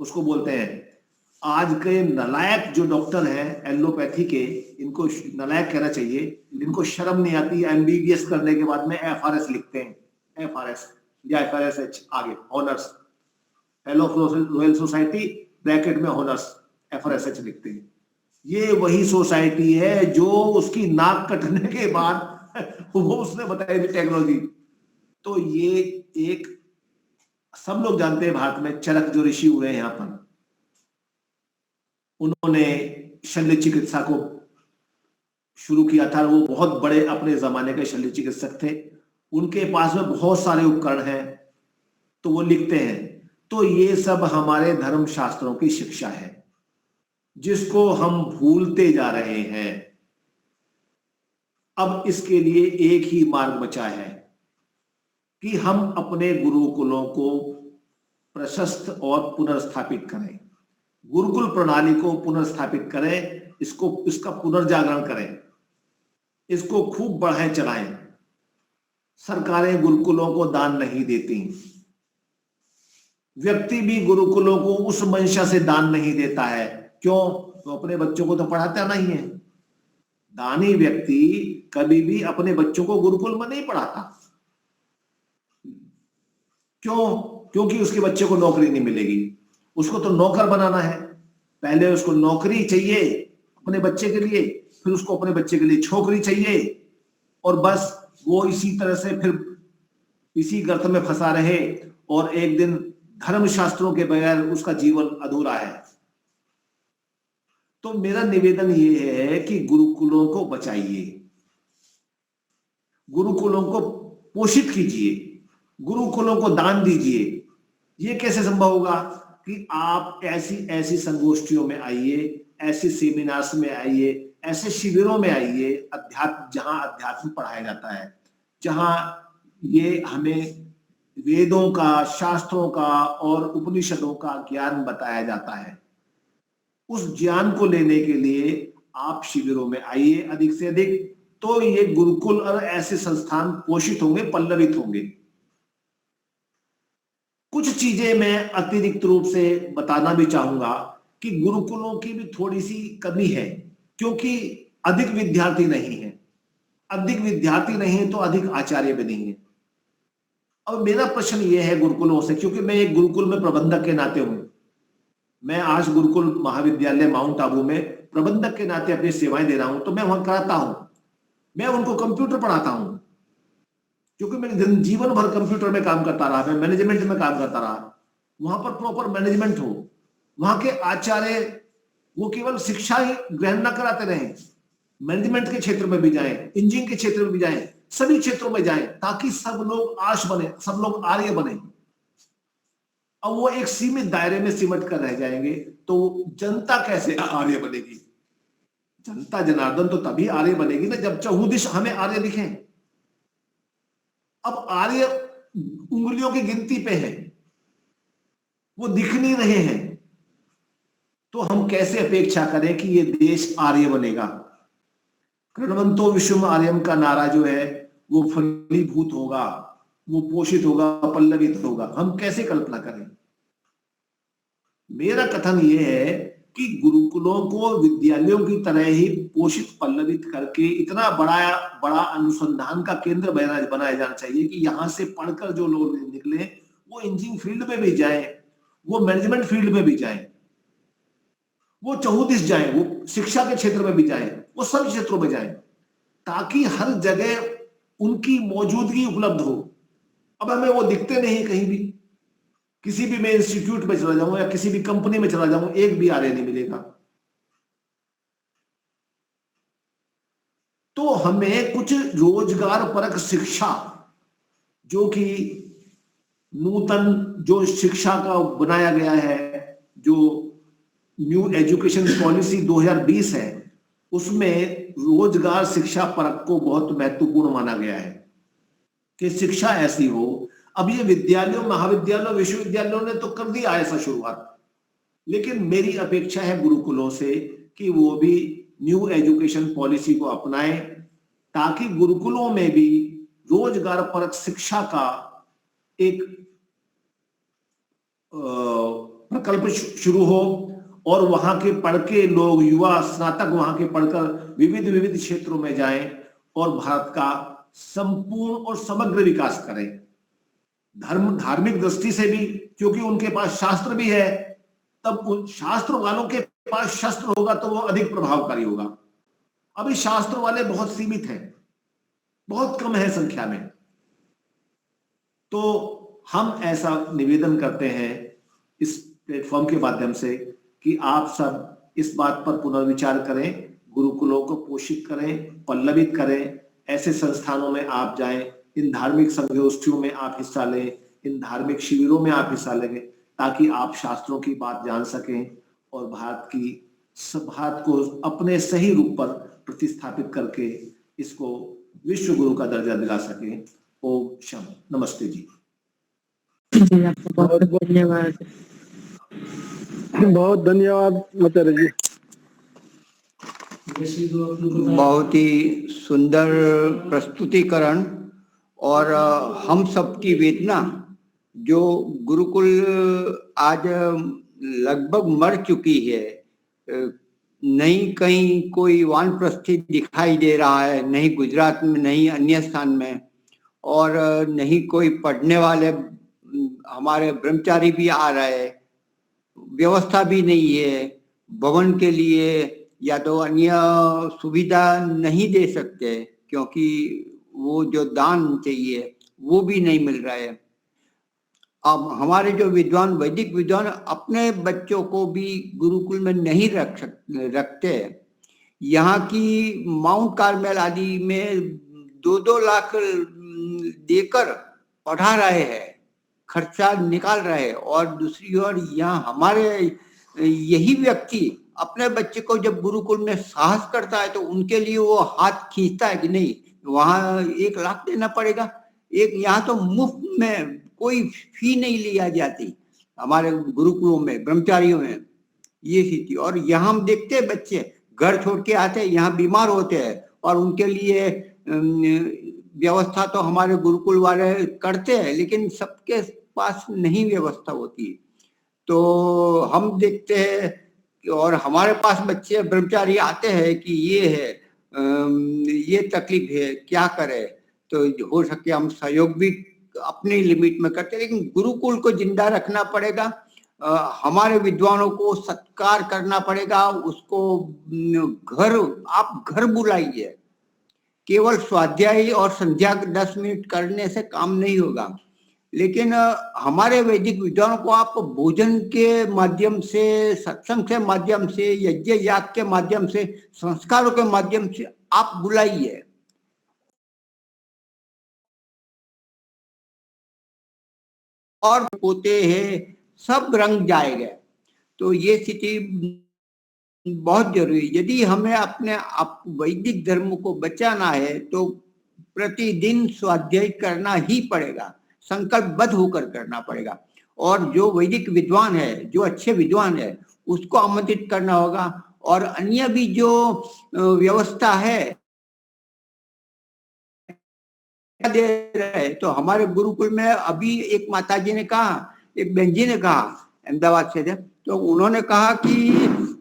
उसको बोलते हैं। आज के नलायक जो डॉक्टर हैं एलोपैथी के, इनको नलायक कहना चाहिए, इनको शर्म नहीं आती, MBBS करने के बाद में FRS लिखते हैं, FRS या FRSH आगे honours, fellow of royal society bracket में ऑनर्स FRSH लिखते हैं। ये वही सोसाइटी है जो उसकी नाक कटने के बाद वो उसने बताई थी टेक्नोलॉजी। तो ये एक सब लोग जानते हैं भारत में चरक जो ऋषि हुए हैं यहाँ पर, उन्होंने शल्य चिकित्सा को शुरू किया था, वो बहुत बड़े अपने जमाने के शल्य चिकित्सक थे, उनके पास में बहुत सारे उपकरण हैं, तो वो लिखते हैं। तो ये सब हमारे धर्म शास्त्रों की शिक्षा है जिसको हम भूलते जा रहे हैं। अब इसके लिए एक ही मार्ग बचा है कि हम अपने गुरुकुलों को प्रशस्त और पुनर्स्थापित करें, गुरुकुल प्रणाली को पुनर्स्थापित करें, इसका पुनर्जागरण करें, इसको खूब बढ़ाएं चलाएं। सरकारें गुरुकुलों को दान नहीं देती, व्यक्ति भी गुरुकुलों को उस मंशा से दान नहीं देता है। क्यों? तो अपने बच्चों को तो पढ़ाता नहीं है। दानी व्यक्ति कभी भी अपने बच्चों को गुरुकुल में नहीं पढ़ाता। क्यों? क्योंकि उसके बच्चे को नौकरी नहीं मिलेगी, उसको तो नौकर बनाना है। पहले उसको नौकरी चाहिए अपने बच्चे के लिए, फिर उसको अपने बच्चे के लिए छोकरी चाहिए, और बस वो इसी तरह से फिर इसी गर्त में फंसा रहे, और एक दिन धर्मशास्त्रों के बगैर उसका जीवन अधूरा है। तो मेरा निवेदन ये है कि गुरुकुलों को बचाइए, गुरुकुलों को पोषित कीजिए, गुरुकुलों को दान दीजिए। ये कैसे संभव होगा कि आप ऐसी संगोष्ठियों में आइए, ऐसे सेमिनार्स में आइए, ऐसे शिविरों में आइए जहां अध्यात्म पढ़ाया जाता है, जहां ये हमें वेदों का, शास्त्रों का और उपनिषदों का ज्ञान बताया जाता है। उस ज्ञान को लेने के लिए आप शिविरों में आइए अधिक से अधिक, तो ये गुरुकुल और ऐसे संस्थान पोषित होंगे, पल्लवित होंगे। कुछ चीजें मैं अतिरिक्त रूप से बताना भी चाहूंगा कि गुरुकुलों की भी थोड़ी सी कमी है, क्योंकि अधिक विद्यार्थी नहीं है। अधिक विद्यार्थी नहीं है तो अधिक आचार्य भी नहीं है। और मेरा प्रश्न यह है गुरुकुलों से, क्योंकि मैं एक गुरुकुल में प्रबंधक के नाते हूं, मैं आज गुरुकुल महाविद्यालय माउंट आबू में प्रबंधक के नाते अपनी सेवाएं दे रहा हूं, तो मैं वहां कराता हूं, मैं उनको कंप्यूटर पढ़ाता हूं, क्योंकि मैं जीवन भर कंप्यूटर में काम करता रहा, मैं मैनेजमेंट में काम करता रहा। वहां पर प्रॉपर मैनेजमेंट हो, वहां के आचार्य वो केवल शिक्षा ही ग्रहण न कराते रहे, मैनेजमेंट के क्षेत्र में भी जाएं, इंजीनियरिंग के क्षेत्र में भी जाएं, सभी क्षेत्रों में जाएं, ताकि सब लोग आर्ष बने, सब लोग आर्य बने। अब वो एक सीमित दायरे में सिमट कर रह जाएंगे तो जनता कैसे आर्य बनेगी? जनता जनार्दन तो तभी आर्य बनेगी ना जब चहुदिश हमें आर्य दिखें। अब आर्य उंगलियों की गिनती पे है, वो दिख नहीं रहे हैं, तो हम कैसे अपेक्षा करें कि ये देश आर्य बनेगा? कृण्वन्तो विश्वम आर्यम का नारा जो है वो फलीभूत होगा, वो पोषित होगा, पल्लवित होगा, हम कैसे कल्पना करें? मेरा कथन यह है कि गुरुकुलों को विद्यालयों की तरह ही पोषित पल्लवित करके इतना बड़ा अनुसंधान का केंद्र बनाया जाना चाहिए कि यहां से पढ़कर जो लोग निकले वो इंजीनियरिंग फील्ड में भी जाएं, वो मैनेजमेंट फील्ड में भी जाएं, वो चहुदिश जाएं, वो शिक्षा के क्षेत्र में भी जाएं, वो सब क्षेत्रों में जाएं, ताकि हर जगह उनकी मौजूदगी उपलब्ध हो। अब हमें वो दिखते नहीं कहीं भी, किसी भी मैं इंस्टीट्यूट में चला जाऊं या किसी भी कंपनी में चला जाऊं, एक भी आर्य नहीं मिलेगा। तो हमें कुछ रोजगार परक शिक्षा, जो कि नूतन जो शिक्षा का बनाया गया है, जो न्यू एजुकेशन पॉलिसी 2020 है, उसमें रोजगार शिक्षा परक को बहुत महत्वपूर्ण माना गया है कि शिक्षा ऐसी हो। अब ये विद्यालयों, महाविद्यालयों, विश्वविद्यालयों ने तो कर दिया ऐसा शुरुआत, लेकिन मेरी अपेक्षा है गुरुकुलों से कि वो भी न्यू एजुकेशन पॉलिसी को अपनाएं, ताकि गुरुकुलों में भी रोजगार परक शिक्षा का एक प्रकल्प शुरू हो, और वहां के पढ़ के लोग, युवा स्नातक वहां के पढ़कर विविध क्षेत्रों में जाएं और भारत का संपूर्ण और समग्र विकास करें। धार्मिक दृष्टि से भी, क्योंकि उनके पास शास्त्र भी है, तब उन शास्त्र वालों के पास शस्त्र होगा तो वो अधिक प्रभावकारी होगा। अभी शास्त्र वाले बहुत सीमित हैं, बहुत कम है संख्या में। तो हम ऐसा निवेदन करते हैं इस प्लेटफॉर्म के माध्यम से कि आप सब इस बात पर पुनर्विचार करें, गुरुकुलों को पोषित करें, पल्लवित करें, ऐसे संस्थानों में आप जाएं, इन धार्मिक संगोष्ठियों में आप हिस्सा लें, इन धार्मिक शिविरों में आप हिस्सा लें, ताकि आप शास्त्रों की बात जान सकें और भारत को अपने सही रूप पर प्रतिस्थापित करके इसको विश्व गुरु का दर्जा दिला सकें। ओम शम नमस्ते जी। जी आपको बहुत धन्यवाद। बहुत धन्यवाद आचार्य जी। बहुत ही सुंदर प्रस्तुतिकरण, और हम सबकी वेदना जो गुरुकुल आज लगभग मर चुकी है, नहीं कहीं कोई वानप्रस्थी दिखाई दे रहा है, नहीं गुजरात में, नहीं अन्य स्थान में, और नहीं कोई पढ़ने वाले हमारे ब्रह्मचारी भी आ रहे हैं। व्यवस्था भी नहीं है, भवन के लिए या तो अन्य सुविधा नहीं दे सकते, क्योंकि वो जो दान चाहिए वो भी नहीं मिल रहा है। अब हमारे जो विद्वान, वैदिक विद्वान अपने बच्चों को भी गुरुकुल में नहीं रखते। यहाँ की माउंट कार्मेल आदि में 2-2 लाख देकर पढ़ा रहे हैं, खर्चा निकाल रहे हैं, और दूसरी ओर यहाँ हमारे यही व्यक्ति अपने बच्चे को जब गुरुकुल में साहस करता है तो उनके लिए वो हाथ खींचता है कि नहीं, वहां 1 लाख देना पड़ेगा। यहाँ तो मुफ्त में कोई फी नहीं लिया जाती हमारे गुरुकुलों में, ब्रह्मचारियों में, ये स्थिति। और यहाँ हम देखते हैं बच्चे घर छोड़ के आते हैं, यहाँ बीमार होते हैं, और उनके लिए व्यवस्था तो हमारे गुरुकुल वाले करते हैं, लेकिन सबके पास नहीं व्यवस्था होती। तो हम देखते हैं और हमारे पास बच्चे ब्रह्मचारी आते हैं कि ये है, ये तकलीफ है, क्या करे। तो हो सके हम सहयोग भी अपनी लिमिट में करते हैं, लेकिन गुरुकुल को जिंदा रखना पड़ेगा। हमारे विद्वानों को सत्कार करना पड़ेगा, उसको आप घर बुलाइए। केवल स्वाध्याय और संध्या 10 मिनट करने से काम नहीं होगा, लेकिन हमारे वैदिक विद्वानों को आप भोजन के माध्यम से, सत्संग के माध्यम से, यज्ञ याग के माध्यम से, संस्कारों के माध्यम से आप बुलाइए। और पोते हैं, सब रंग जाएगा। तो ये स्थिति बहुत जरूरी है। यदि हमें अपने वैदिक धर्म को बचाना है तो प्रतिदिन स्वाध्याय करना ही पड़ेगा, संकल्पबद्ध होकर करना पड़ेगा। और जो वैदिक विद्वान है, जो अच्छे विद्वान है, उसको आमंत्रित करना होगा। और अन्य भी जो व्यवस्था है दे रहे, तो हमारे गुरुकुल में अभी एक माताजी ने कहा, एक बहन जी ने कहा अहमदाबाद से थे, तो उन्होंने कहा कि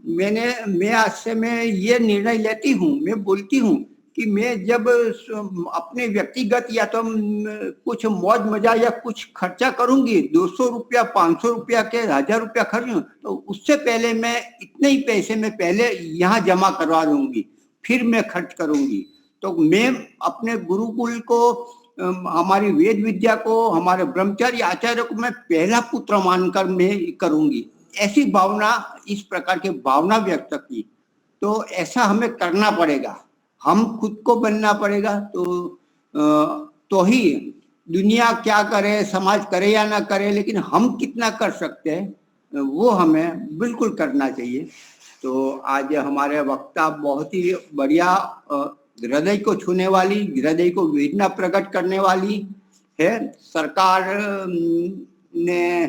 मैं आज से मैं ये निर्णय लेती हूँ, मैं बोलती हूँ कि मैं जब अपने व्यक्तिगत या तो कुछ मौज मजा या कुछ खर्चा करूंगी, 200 रुपया, 500 रुपया के 1000 रुपया खर्च, तो उससे पहले मैं इतने ही पैसे में पहले यहाँ जमा करवा लूंगी, फिर मैं खर्च करूंगी। तो मैं अपने गुरुकुल को, हमारी वेद विद्या को, हमारे ब्रह्मचारी आचार्य को मैं पहला पुत्र मानकर मैं करूंगी। ऐसी भावना, इस प्रकार की भावना व्यक्त की। तो ऐसा हमें करना पड़ेगा, हम खुद को बनना पड़ेगा। तो ही दुनिया क्या करे, समाज करे या ना करे, लेकिन हम कितना कर सकते हैं वो हमें बिल्कुल करना चाहिए। तो आज हमारे वक्ता बहुत ही बढ़िया, हृदय को छूने वाली, हृदय को वेदना प्रकट करने वाली है। सरकार ने,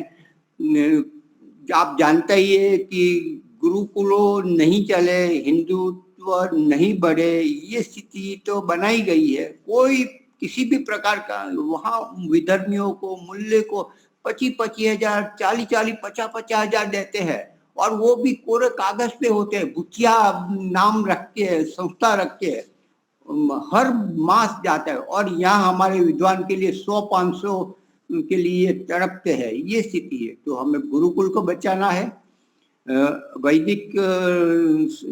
आप जानते ही है कि गुरुकुलों नहीं चले, हिंदुत्व नहीं बढ़े, ये स्थिति तो बनाई गई है। कोई किसी भी प्रकार का वहाँ विधर्मियों को, मूल्य को 25-25 हजार, 40-40, 50-50 हजार देते हैं, और वो भी कोरे कागज पे होते हैं, भुतिया नाम रख के, संस्था रख के हर मास जाता है। और यहाँ हमारे विद्वान के लिए 100-500 के लिए तड़पते हैं, ये स्थिति है। तो हमें गुरुकुल को बचाना है। वैदिक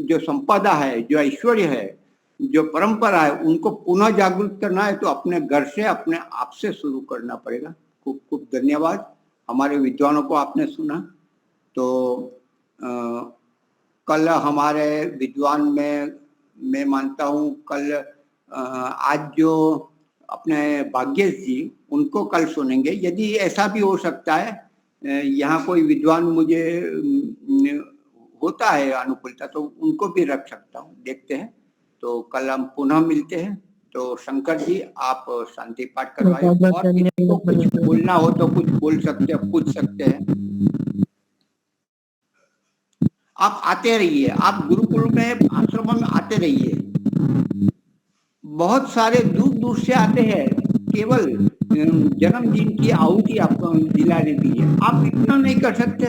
जो संपदा है, जो ऐश्वर्य है, जो परंपरा है, उनको पुनः जागृत करना है तो अपने घर से, अपने आप से शुरू करना पड़ेगा। खूब खूब धन्यवाद। हमारे विद्वानों को आपने सुना। तो कल हमारे विद्वान में मैं मानता हूँ, कल आज जो अपने भाग्येश जी, उनको कल सुनेंगे। यदि ऐसा भी हो सकता है, यहाँ कोई विद्वान मुझे होता है अनुकूलता, तो उनको भी रख सकता हूँ, देखते हैं। तो कल हम पुनः मिलते हैं। तो शंकर जी, आप शांति पाठ करवाइए, और किसी को कुछ बोलना हो तो कुछ बोल सकते हैं, पूछ सकते हैं। आप आते रहिए, आप गुरुकुल में, आश्रम में आते रहिए। बहुत सारे दूर दूर से आते हैं, केवल जन्मदिन की आहुति आपको दिला देती है। आप इतना नहीं कर सकते,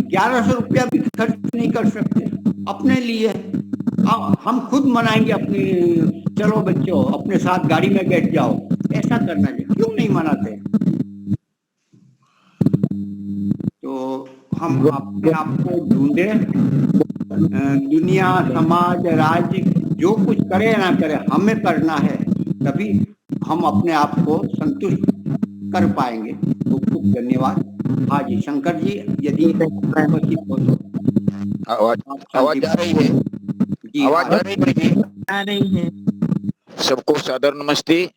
1100 रुपया भी खर्च नहीं कर सकते अपने लिए। हम खुद मनाएंगे अपनी, चलो बच्चों अपने साथ गाड़ी में बैठ जाओ, ऐसा करना चाहिए। क्यों नहीं मनाते? तो हम अपने आप को ढूंढे, दुनिया समाज राज्य जो कुछ करे ना करे हमें करना है, तभी हम अपने आप को संतुष्ट कर पाएंगे। खूब खूब धन्यवाद। हाँ जी शंकर जी, यदि उपस्थित हो तो आवाज आ रही है? जी आवाज आ रही है जी? आ रही है। सबको सादर नमस्ते।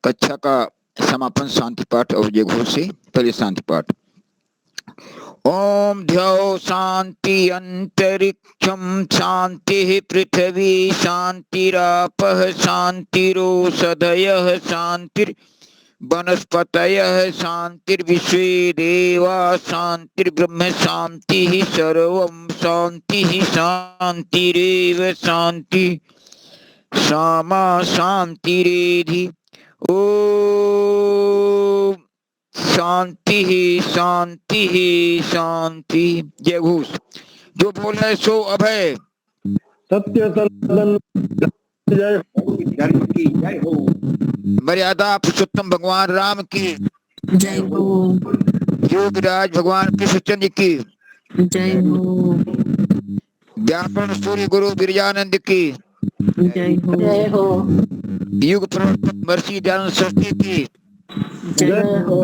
कक्षा का समापन शांति पाठ और जय घोष से पहले शांति पाठ। ओम ध्यो शांति अंतरिक्षम शांति पृथ्वी शांतिरापः शांतिरोषधयः शांतिर वनस्पतयः शांतिर्विश्वे देवा शांतिर्ब्रह्म शांतिः सर्वं शांतिः शांतिरेव शांति सामा शांतिरेधि। ओम शांति शांति शांति। जय घोष। जो बोल रहे सो अभय। सत्य सनातन जय हो। धर्म की जय हो। मर्यादा पुरुषोत्तम भगवान राम की जय हो। योगराज भगवान कृष्णचंद्र की जय हो। व्यापन सूर्य गुरु बिरजानंद की जय हो। जय हो। युग प्रवर्तक महर्षि दयानंद सरस्वती की जय हो।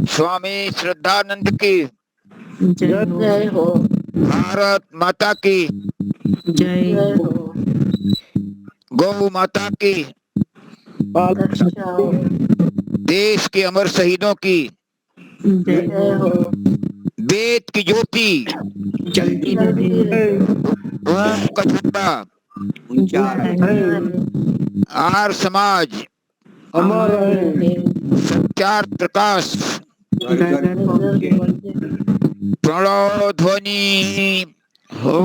स्वामी श्रद्धानंद की जय हो। भारत माता की जय हो। गौ माता की देश के अमर शहीदों की जय हो। वेद की ज्योति जल्दी रहे। ओम का झंडा ऊंचा आर समाज अमर है। संचार प्रकाश प्रणव ध्वनि हो।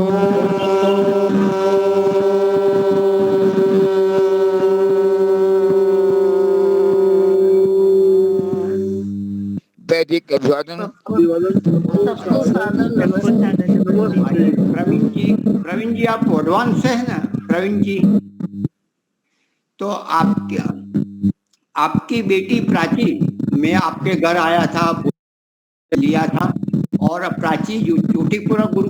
वैदिक अभिवादन। प्रवीण जी आप एडवांस से है ना प्रवीण जी? तो आपकी बेटी प्राची, मैं आपके घर आया था, लिया था, और प्राची जो चोटीपुरा गुरु